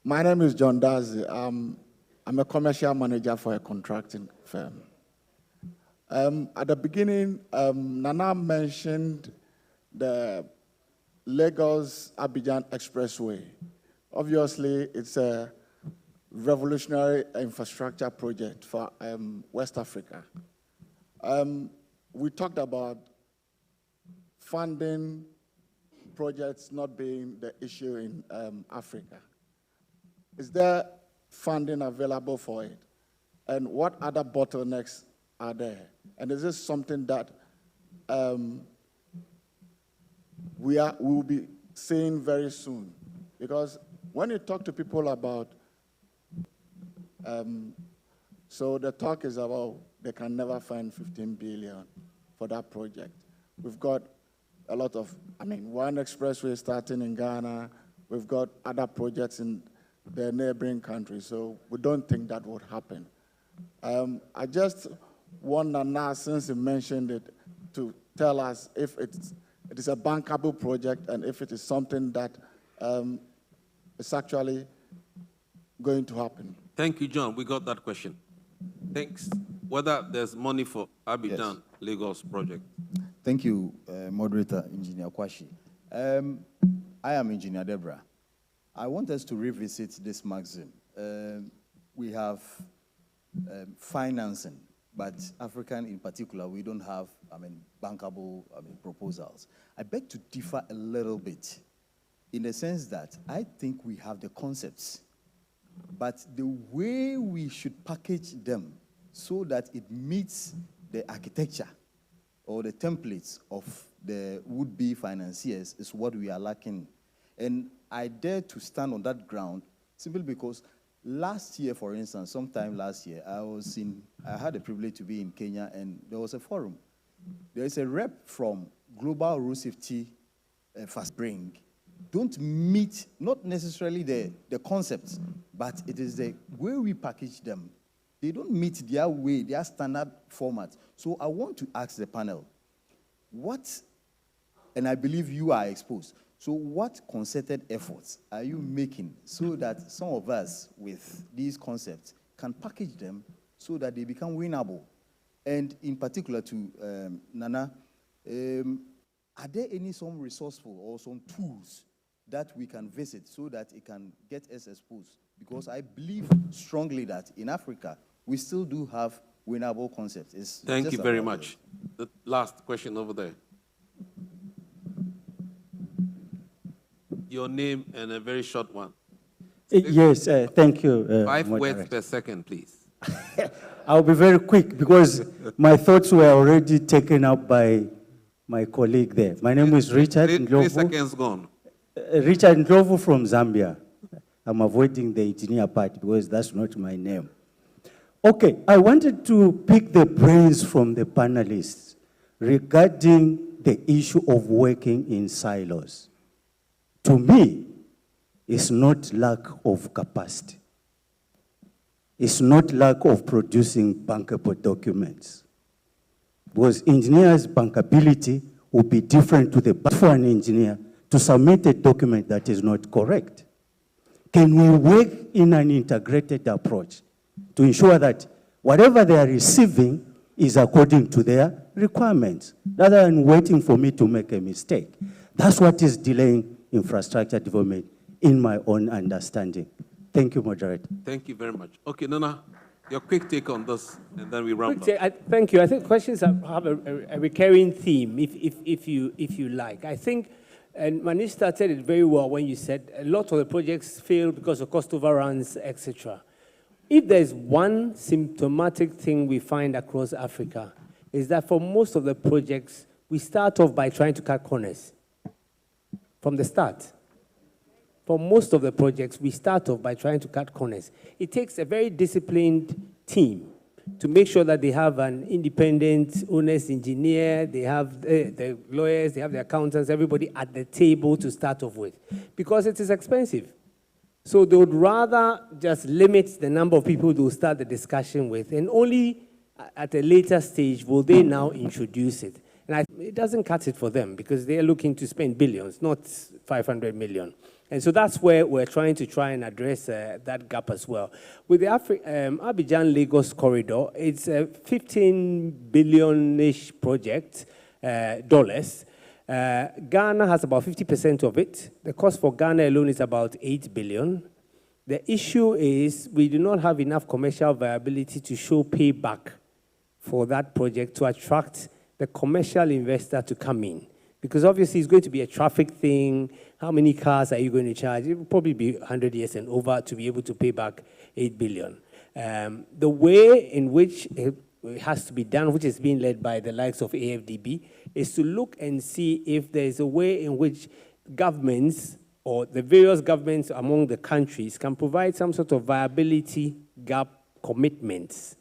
Speaker 13: My name is John Dazi. I'm a commercial manager for a contracting firm. At the beginning, Nana mentioned the Lagos-Abidjan Expressway. Obviously, it's a revolutionary infrastructure project for West Africa. We talked about funding projects not being the issue in Africa. Is there funding available for it? And what other bottlenecks are there? And is this something that we will be seeing very soon? Because when you talk to people about, so the talk is about they can never find 15 billion for that project. We've got a lot of, one expressway starting in Ghana. We've got other projects in their neighboring countries. So we don't think that would happen. I just want Nana, since he mentioned it, to tell us if it is a bankable project and if it is something that is actually going to happen.
Speaker 4: Thank you, John. We got that question. Thanks. Whether there's money for Abidjan,
Speaker 14: Yes.
Speaker 4: Lagos project.
Speaker 14: Thank you, Moderator Engineer Kwashi. I am Engineer Deborah. I want us to revisit this maxim. We have financing, but African in particular, we don't have, bankable, proposals. I beg to differ a little bit in the sense that I think we have the concepts, but the way we should package them so that it meets the architecture or the templates of the would-be financiers is what we are lacking. And I dare to stand on that ground simply because last year, for instance, sometime last year, I had the privilege to be in Kenya, and there was a forum. There is a rep from Global Road Safety Fast Bring. Don't meet, not necessarily the concepts, but it is the way we package them. They don't meet their way, their standard format. So I want to ask the panel, and I believe you are exposed, so what concerted efforts are you making so that some of us with these concepts can package them so that they become winnable? And in particular to Nana, are there some resourceful or some tools that we can visit so that it can get us exposed? Because I believe strongly that in Africa, we still do have winnable concepts.
Speaker 4: Thank you very much. The last question over there. Your name and a very short one.
Speaker 15: Yes, thank you.
Speaker 4: 5 words per second, please.
Speaker 15: I'll be very quick because my thoughts were already taken up by my colleague there. My name is Richard Ndlovu.
Speaker 4: 3 seconds gone.
Speaker 15: Richard Ndlovu from Zambia. I'm avoiding the engineer part because that's not my name. Okay, I wanted to pick the brains from the panelists regarding the issue of working in silos. To me, it's not lack of capacity. It's not lack of producing bankable documents. Because engineers' bankability will be different for an engineer to submit a document that is not correct. Can we work in an integrated approach to ensure that whatever they are receiving is according to their requirements, rather than waiting for me to make a mistake? That's what is delaying infrastructure development, in my own understanding. Thank you, Moderator.
Speaker 4: Thank you very much. Okay, Nana, your quick take on this, and then we round up.
Speaker 6: Thank you. I think questions have a recurring theme, if you like. I think, and Minister said it very well when you said a lot of the projects fail because of cost overruns, etc. If there's one symptomatic thing we find across Africa, is that for most of the projects, we start off by trying to cut corners. From the start. For most of the projects, we start off by trying to cut corners. It takes a very disciplined team to make sure that they have an independent, honest engineer, they have the lawyers, they have the accountants, everybody at the table to start off with, because it is expensive. So they would rather just limit the number of people they will start the discussion with, and only at a later stage will they now introduce it. And it doesn't cut it for them because they're looking to spend billions, not 500 million. And so that's where we're trying to address that gap as well. With the Abidjan-Lagos corridor, it's a 15 billion-ish project, dollars. Ghana has about 50% of it. The cost for Ghana alone is about 8 billion. The issue is we do not have enough commercial viability to show payback for that project to attract the commercial investor to come in. Because obviously it's going to be a traffic thing. How many cars are you going to charge? It will probably be 100 years and over to be able to pay back 8 billion. The way in which it has to be done, which is being led by the likes of AFDB, is to look and see if there is a way in which governments or the various governments among the countries can provide some sort of viability gap commitments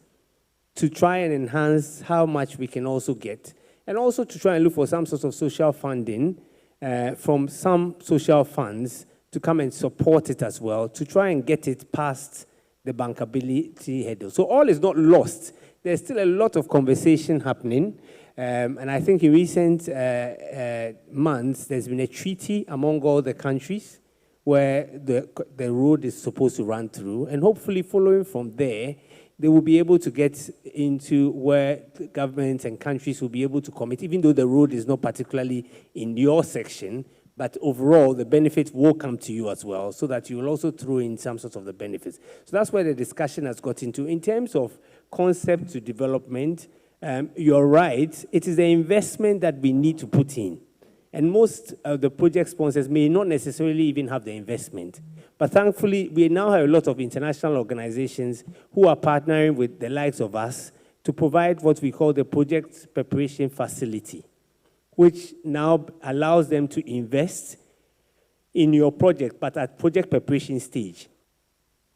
Speaker 6: to try and enhance how much we can also get, and also to try and look for some sort of social funding from some social funds to come and support it as well, to try and get it past the bankability hurdle. So all is not lost. There's still a lot of conversation happening. And I think in recent months, there's been a treaty among all the countries where the road is supposed to run through. And hopefully following from there, they will be able to get into where governments and countries will be able to commit, even though the road is not particularly in your section, but overall, the benefits will come to you as well, so that you will also throw in some sort of the benefits. So that's where the discussion has got into. In terms of concept to development, you're right, it is the investment that we need to put in. And most of the project sponsors may not necessarily even have the investment. But thankfully, we now have a lot of international organizations who are partnering with the likes of us to provide what we call the project preparation facility, which now allows them to invest in your project, but at project preparation stage.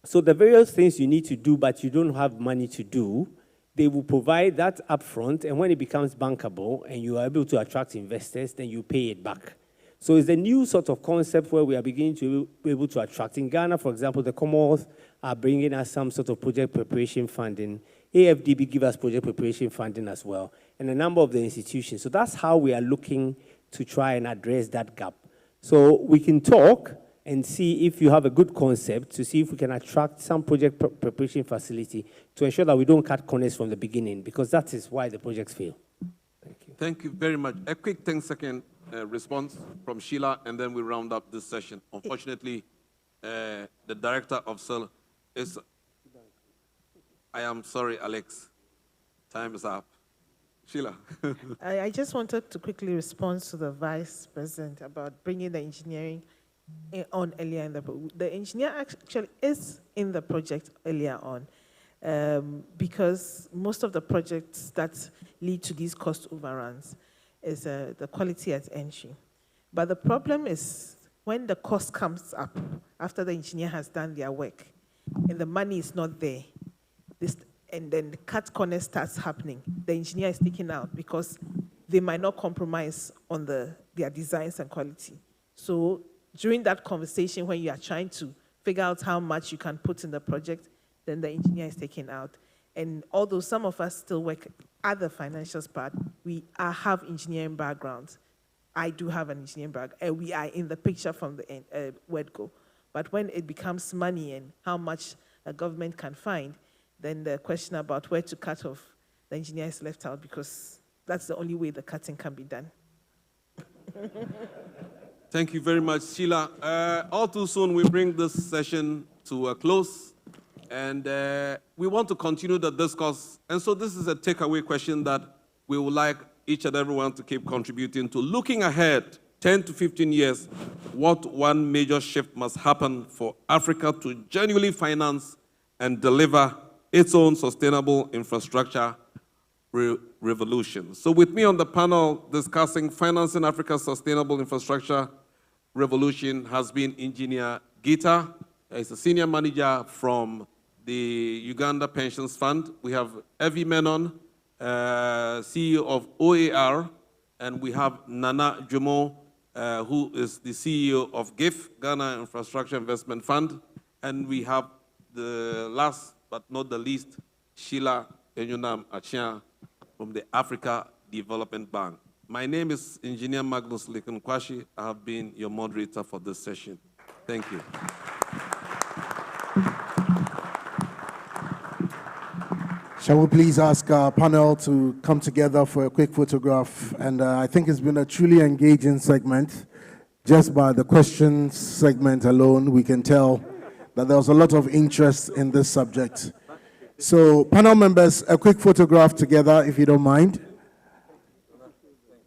Speaker 6: So the various things you need to do, but you don't have money to do, they will provide that upfront, and when it becomes bankable and you are able to attract investors, then you pay it back. So it's a new sort of concept where we are beginning to be able to attract. In Ghana, for example, the Commonwealth are bringing us some sort of project preparation funding. AFDB give us project preparation funding as well, and a number of the institutions. So that's how we are looking to try and address that gap. So we can talk and see if you have a good concept, to see if we can attract some project preparation facility to ensure that we don't cut corners from the beginning, because that is why the projects fail. Thank you.
Speaker 4: Thank you very much. A quick 10-second response from Sheila, and then we round up this session. Unfortunately, the director of SEL is... I am sorry, Alex. Time is up. Sheila.
Speaker 5: I just wanted to quickly respond to the Vice President about bringing the engineering on earlier in the engineer actually is in the project earlier on, because most of the projects that lead to these cost overruns is the quality at entry. But the problem is when the cost comes up after the engineer has done their work and the money is not there, and then the cut corner starts happening, the engineer is taken out because they might not compromise on their designs and quality. So during that conversation, when you are trying to figure out how much you can put in the project, then the engineer is taken out. And although some of us still work at the financials part, we have engineering backgrounds. I do have an engineering background, and we are in the picture from the word go. But when it becomes money and how much a government can find, then the question about where to cut off, the engineer is left out, because that's the only way the cutting can be done.
Speaker 4: Thank you very much, Sheila. All too soon, we bring this session to a close, and we want to continue the discourse. And so this is a takeaway question that we would like each and everyone to keep contributing to. Looking ahead, 10 to 15 years, what one major shift must happen for Africa to genuinely finance and deliver its own sustainable infrastructure revolution? So with me on the panel discussing financing Africa's sustainable infrastructure revolution has been Engineer Gita. He's a senior manager from the Uganda Pensions Fund. We have Evie Menon, CEO of OAR, and we have Nana Jumo, who is the CEO of GIF, Ghana Infrastructure Investment Fund. And we have the last but not the least, Sheila Enyunam Achia from the Africa Development Bank. My name is Engineer Magnus Lekan-Kwashi. I have been your moderator for this session. Thank you.
Speaker 16: Shall we please ask our panel to come together for a quick photograph? And I think it's been a truly engaging segment. Just by the questions segment alone, we can tell that there was a lot of interest in this subject. So, panel members, a quick photograph together, if you don't mind.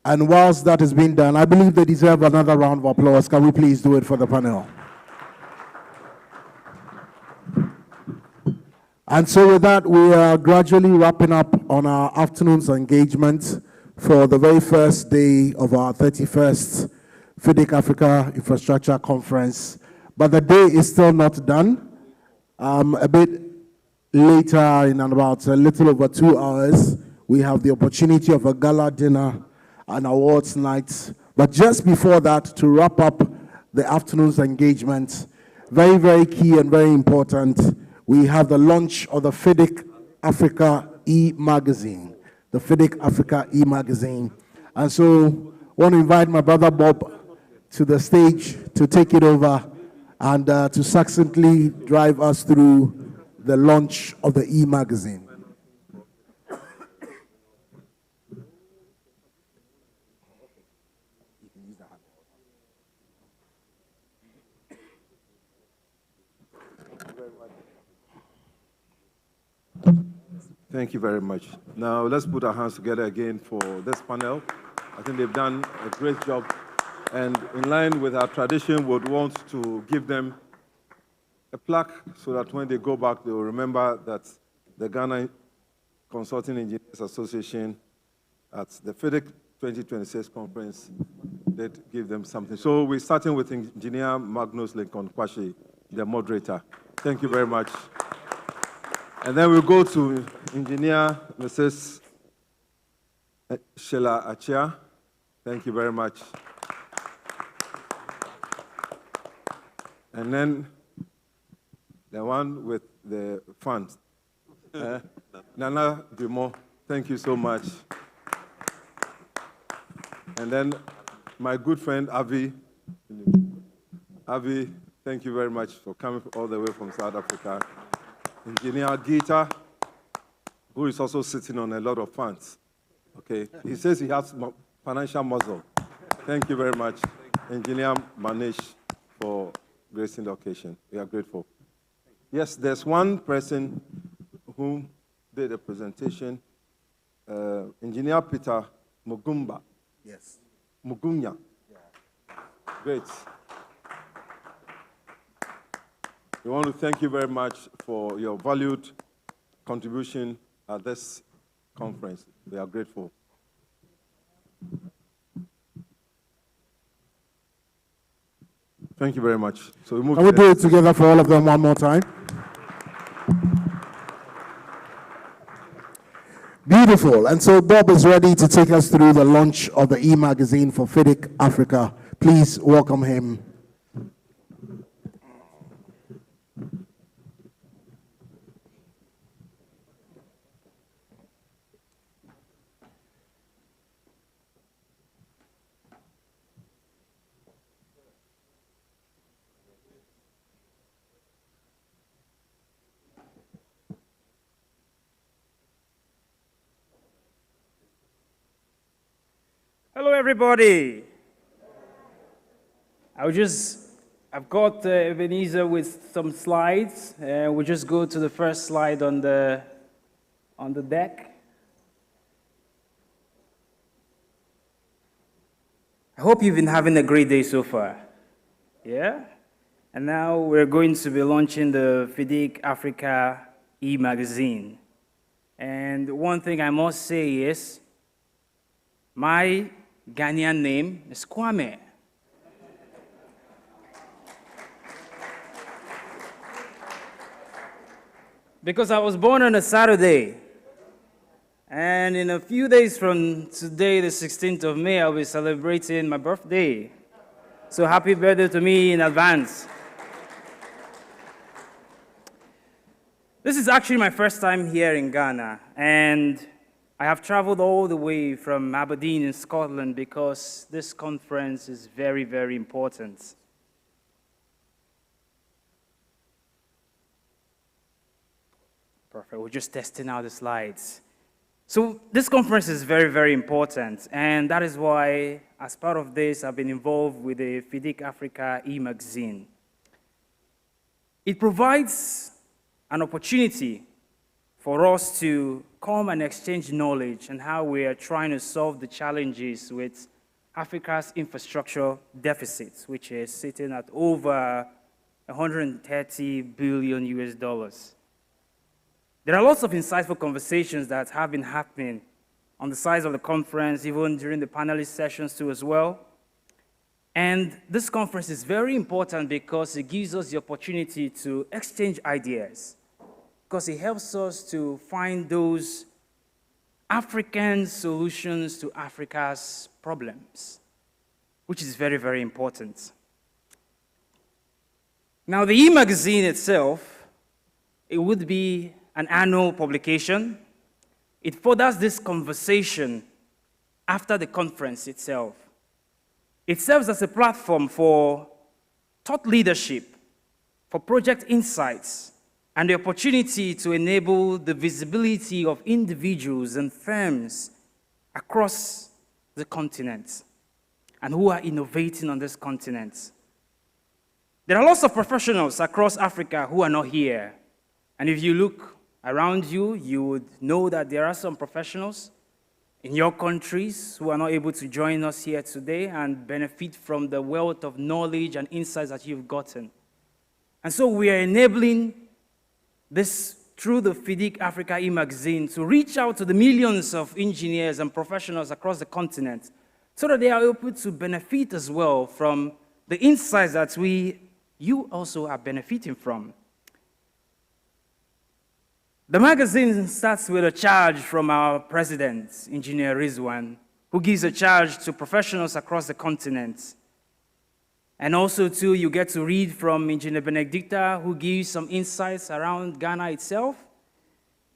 Speaker 16: And whilst that is being done, I believe they deserve another round of applause. Can we please do it for the panel? And so with that, we are gradually wrapping up on our afternoon's engagement for the very first day of our 31st Fidic Africa Infrastructure Conference. But the day is still not done. A bit later, in about a little over 2 hours, we have the opportunity of a gala dinner and awards night. But just before that, to wrap up the afternoon's engagement. Very, very key and very important. We have the launch of the Fidic Africa e-magazine, the Fidic Africa e-magazine. And so I want to invite my brother Bob to the stage to take it over and to succinctly drive us through the launch of the e-magazine.
Speaker 3: Thank you very much. Now, let's put our hands together again for this panel. I think they've done a great job. And in line with our tradition, we would want to give them a plaque so that when they go back, they will remember that the Ghana Consulting Engineers Association at the Fidic 2026 conference did give them something. So we're starting with Engineer Magnus Lincoln Kwashe, the moderator. Thank you very much. And then we'll go to Engineer Mrs. Sheila Achia. Thank you very much. And then the one with the funds, Nana Dumont. Thank you so much. And then my good friend Avi. Avi, thank you very much for coming all the way from South Africa. Engineer Gita, who is also sitting on a lot of funds. Okay, he says he has financial muscle. Thank you very much, Engineer Manish, for gracing the occasion. We are grateful. Yes, there's one person who did a presentation, Engineer Peter Mugumba.
Speaker 16: Yes.
Speaker 3: Mugunya. Yeah. Great. We want to thank you very much for your valued contribution at this conference. We are grateful. Thank you very much. So we move.
Speaker 16: Can we do it together for all of them one more time? Beautiful. And so Bob is ready to take us through the launch of the e-magazine for Fidic Africa. Please welcome him.
Speaker 17: Hello, everybody. I've got Ebenezer with some slides. We'll just go to the first slide on the deck. I hope you've been having a great day so far. Yeah? And now we're going to be launching the Fidic Africa e-magazine. And one thing I must say is, my Ghanaian name is Kwame. Because I was born on a Saturday. And in a few days from today, the 16th of May, I'll be celebrating my birthday. So happy birthday to me in advance. This is actually my first time here in Ghana. And I have traveled all the way from Aberdeen in Scotland because this conference is very, very important. Perfect, we're just testing out the slides. So this conference is very, very important, and that is why, as part of this, I've been involved with the Fidic Africa e-magazine. It provides an opportunity for us to come and exchange knowledge on how we are trying to solve the challenges with Africa's infrastructure deficits, which is sitting at over 130 billion US dollars. There are lots of insightful conversations that have been happening on the sides of the conference, even during the panelist sessions too as well. And this conference is very important because it gives us the opportunity to exchange ideas, because it helps us to find those African solutions to Africa's problems, which is very, very important. Now, the e-magazine itself, it would be an annual publication. It furthers this conversation after the conference itself. It serves as a platform for thought leadership, for project insights, and the opportunity to enable the visibility of individuals and firms across the continent and who are innovating on this continent. There are lots of professionals across Africa who are not here. And if you look around you, you would know that there are some professionals in your countries who are not able to join us here today and benefit from the wealth of knowledge and insights that you've gotten. And so we are enabling this through the Fidic Africa e-magazine to reach out to the millions of engineers and professionals across the continent so that they are able to benefit as well from the insights that you also are benefiting from. The magazine starts with a charge from our president, Engineer Rizwan, who gives a charge to professionals across the continent. And also, too, you get to read from Engineer Benedicta, who gives some insights around Ghana itself.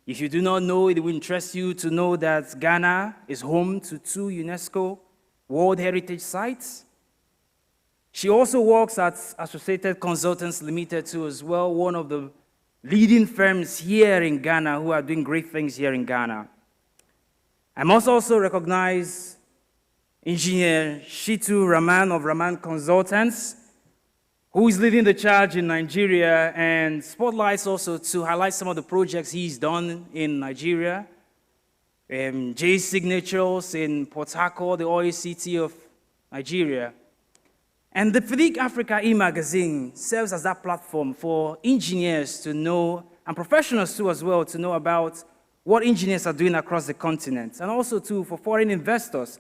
Speaker 17: If you do not know, it will interest you to know that Ghana is home to 2 UNESCO World Heritage Sites. She also works at Associated Consultants Limited, too, as well, one of the leading firms here in Ghana who are doing great things here in Ghana. I must also recognize Engineer Shitu Raman of Raman Consultants, who is leading the charge in Nigeria and spotlights also to highlight some of the projects he's done in Nigeria. J Signatures in Port Harcourt, the oil city of Nigeria. And the Fidic Africa e-magazine serves as that platform for engineers to know, and professionals too as well, to know about what engineers are doing across the continent. And also too for foreign investors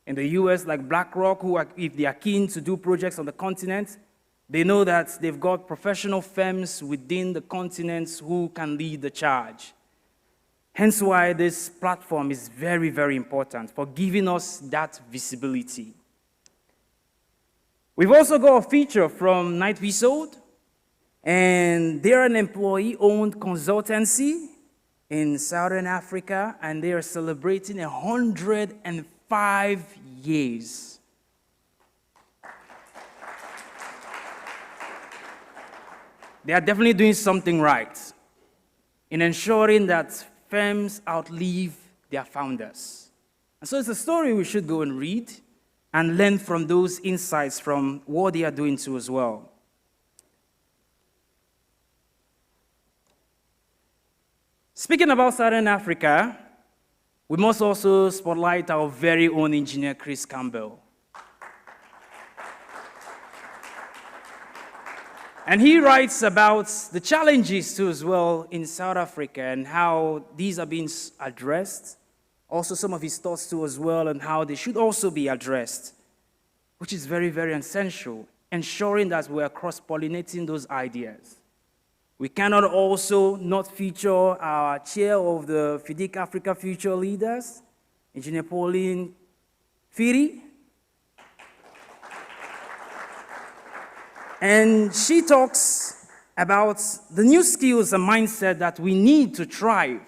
Speaker 17: in the US like BlackRock, who are, if they are keen to do projects on the continent, they know that they've got professional firms within the continents who can lead the charge. Hence why this platform is very, very important for giving us that visibility. We've also got a feature from Night We Sold, and they're an employee-owned consultancy in Southern Africa, and they are celebrating 105 years. They are definitely doing something right in ensuring that firms outlive their founders. And so it's a story we should go and read and learn from those insights from what they are doing too as well. Speaking about Southern Africa, we must also spotlight our very own engineer, Chris Campbell. And he writes about the challenges too as well in South Africa and how these are being addressed. Also some of his thoughts too as well and how they should also be addressed, which is very, very essential, ensuring that we are cross-pollinating those ideas. We cannot also not feature our chair of the Fidic Africa Future Leaders, Engineer Pauline Firi. And she talks about the new skills and mindset that we need to thrive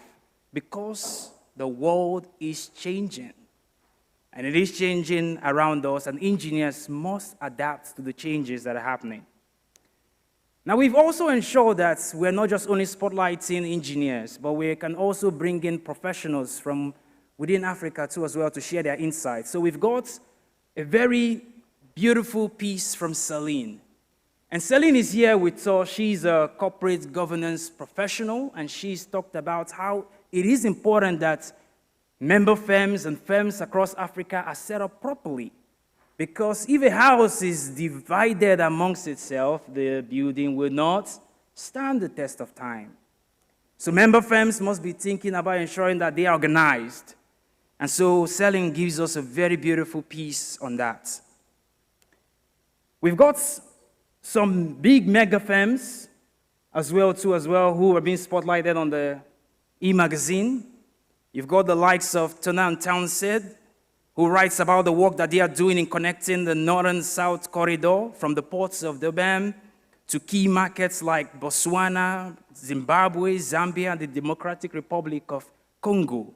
Speaker 17: because the world is changing. And it is changing around us, and engineers must adapt to the changes that are happening. Now, we've also ensured that we're not just only spotlighting engineers, but we can also bring in professionals from within Africa too as well to share their insights. So we've got a very beautiful piece from Celine. And Celine is here with us. She's a corporate governance professional, and she's talked about how it is important that member firms and firms across Africa are set up properly. Because if a house is divided amongst itself, the building will not stand the test of time. So member firms must be thinking about ensuring that they are organized. And so Celine gives us a very beautiful piece on that. We've got some big mega firms as well who are being spotlighted on the e-magazine. You've got the likes of Turner & Townsend, who writes about the work that they are doing in connecting the northern-south corridor from the ports of Durban to key markets like Botswana, Zimbabwe, Zambia, and the Democratic Republic of Congo.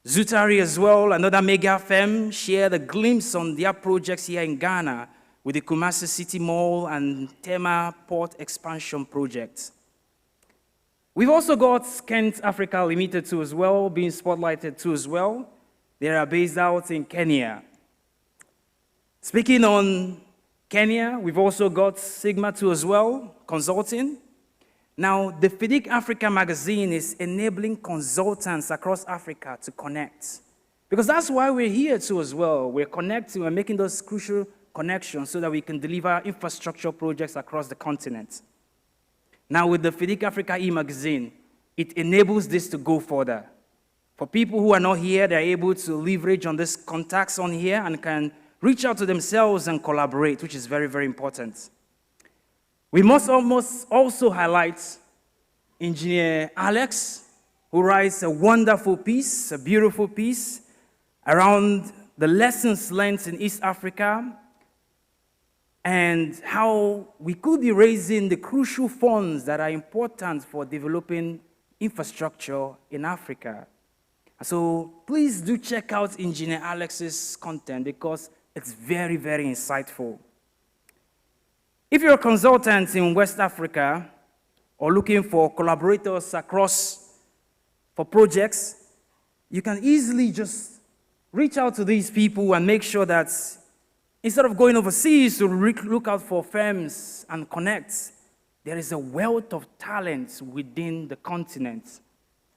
Speaker 17: Zutari as well, another mega firm, shared a glimpse on their projects here in Ghana with the Kumasi City Mall and Tema Port Expansion projects. We've also got Kent Africa Limited too as well, being spotlighted too as well. They are based out in Kenya. Speaking on Kenya, we've also got Sigma too as well, consulting. Now, the Fidic Africa magazine is enabling consultants across Africa to connect. Because that's why we're here too as well. We're connecting, we're making those crucial connections so that we can deliver infrastructure projects across the continent. Now, with the Fidic Africa e-magazine, it enables this to go further. For people who are not here, they're able to leverage on these contacts on here and can reach out to themselves and collaborate, which is very, very important. We must almost also highlight Engineer Alex, who writes a wonderful piece, a beautiful piece, around the lessons learned in East Africa and how we could be raising the crucial funds that are important for developing infrastructure in Africa. So please do check out Engineer Alex's content because it's very, very insightful. If you're a consultant in West Africa or looking for collaborators across for projects, you can easily just reach out to these people and make sure that instead of going overseas to look out for firms and connect, there is a wealth of talent within the continent.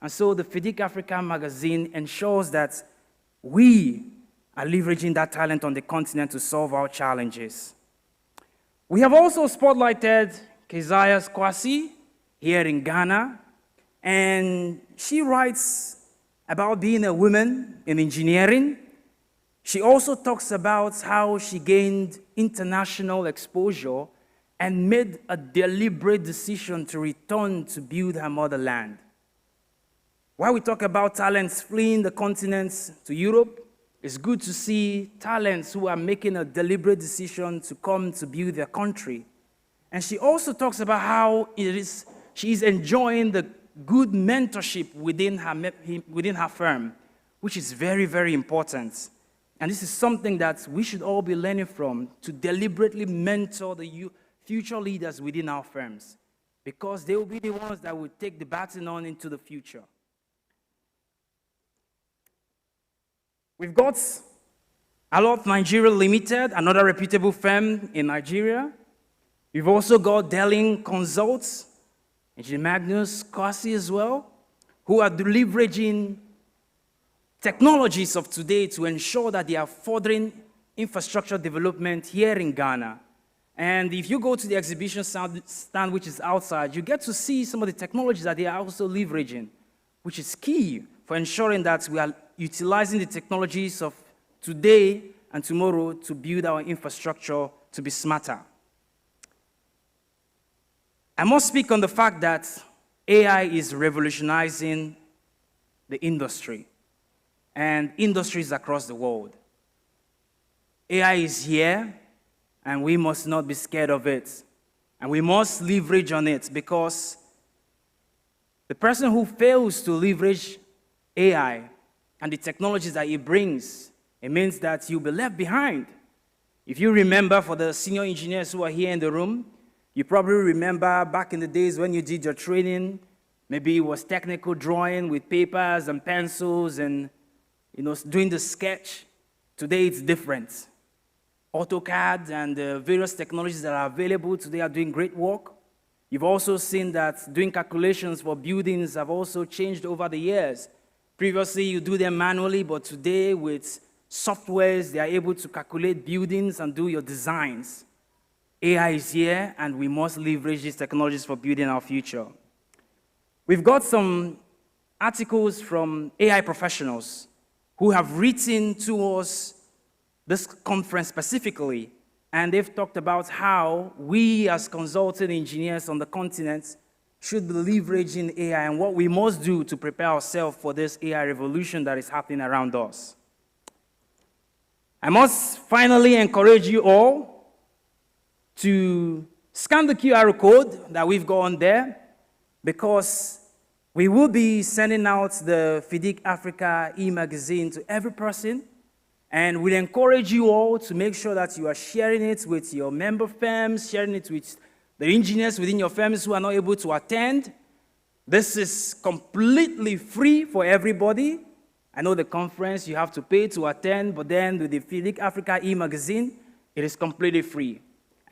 Speaker 17: And so the Fidic Africa magazine ensures that we are leveraging that talent on the continent to solve our challenges. We have also spotlighted Keziah Kwasi here in Ghana, and she writes about being a woman in engineering. She also talks about how she gained international exposure and made a deliberate decision to return to build her motherland. While we talk about talents fleeing the continent to Europe, it's good to see talents who are making a deliberate decision to come to build their country. And she also talks about how she is enjoying the good mentorship within her firm, which is very, very important. And this is something that we should all be learning from, to deliberately mentor the future leaders within our firms, because they will be the ones that will take the baton on into the future. We've got Alot Nigeria Limited, another reputable firm in Nigeria. We've also got Delling Consults, Engineer Magnus Kwasi as well, who are leveraging technologies of today to ensure that they are furthering infrastructure development here in Ghana. And if you go to the exhibition stand, which is outside, you get to see some of the technologies that they are also leveraging, which is key for ensuring that we are utilizing the technologies of today and tomorrow to build our infrastructure to be smarter. I must speak on the fact that AI is revolutionizing the industry and industries across the world. AI is here, and we must not be scared of it. And we must leverage on it, because the person who fails to leverage AI and the technologies that it brings, it means that you'll be left behind. If you remember, for the senior engineers who are here in the room, you probably remember back in the days when you did your training, maybe it was technical drawing with papers and pencils and doing the sketch. Today it's different. AutoCAD and the various technologies that are available today are doing great work. You've also seen that doing calculations for buildings have also changed over the years. Previously, you do them manually, but today with softwares, they are able to calculate buildings and do your designs. AI is here, and we must leverage these technologies for building our future. We've got some articles from AI professionals who have written towards this conference specifically, and they've talked about how we as consulting engineers on the continent should be leveraging AI and what we must do to prepare ourselves for this AI revolution that is happening around us. I must finally encourage you all to Scan the QR code that we've got on there, because we will be sending out the Fidic Africa e-magazine to every person, and we'll encourage you all to make sure that you are sharing it with your member firms, sharing it with the engineers within your firms who are not able to attend. This is completely free for everybody. I know the conference you have to pay to attend, but then with the Fidic Africa e-magazine, it is completely free.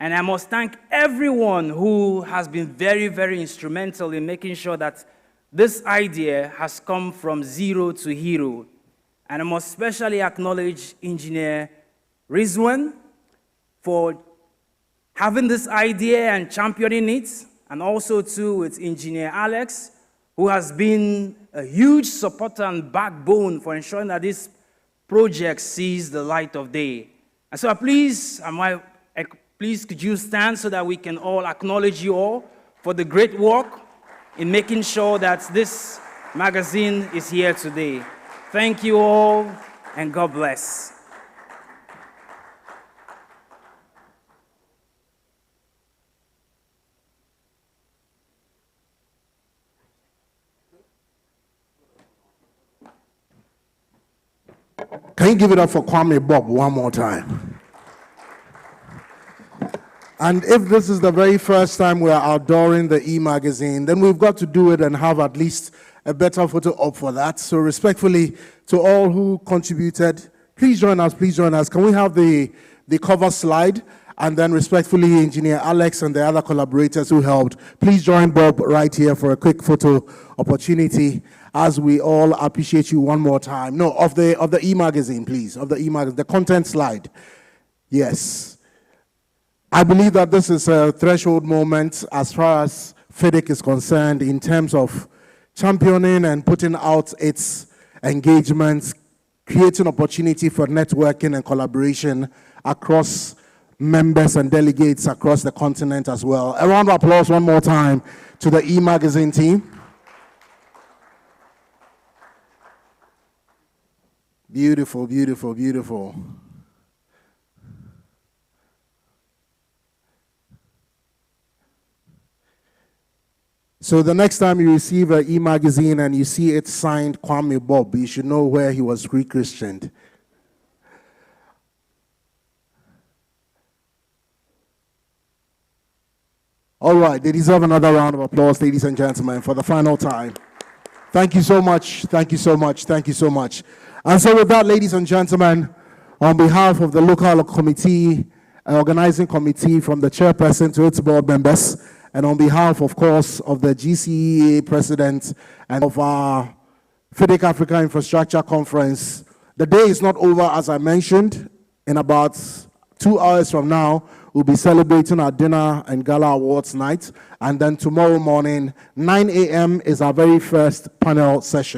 Speaker 17: And I must thank everyone who has been very, very instrumental in making sure that this idea has come from zero to hero. And I must especially acknowledge Engineer Rizwan for having this idea and championing it, and also too with Engineer Alex, who has been a huge supporter and backbone for ensuring that this project sees the light of day. And so please could you stand so that we can all acknowledge you all for the great work in making sure that this magazine is here today. Thank you all, and God bless.
Speaker 16: Can you give it up for Kwame Bob one more time? And if this is the very first time we are outdooring the e-magazine, then we've got to do it and have at least a better photo up for that. So respectfully to all who contributed, please join us, please join us. Can we have the cover slide? And then respectfully, Engineer Alex and the other collaborators who helped, please join Bob right here for a quick photo opportunity as we all appreciate you one more time. No, of the e-magazine, please, of the e-magazine, the content slide. Yes. I believe that this is a threshold moment as far as Fidic is concerned in terms of championing and putting out its engagements, creating opportunity for networking and collaboration across members and delegates across the continent as well. A round of applause one more time to the e-magazine team. Beautiful, beautiful, beautiful. So the next time you receive an e-magazine and you see it signed Kwame Bob, you should know where he was re-Christianed. All right, they deserve another round of applause, ladies and gentlemen, for the final time. Thank you so much, thank you so much, thank you so much. And so with that, ladies and gentlemen, on behalf of the local committee, organizing committee, from the chairperson to its board members, and on behalf, of course, of the GCEA president and of our Fidic Africa Infrastructure Conference, the day is not over, as I mentioned. In about 2 hours from now, we'll be celebrating our dinner and gala awards night. And then tomorrow morning, 9 a.m. is our very first panel session.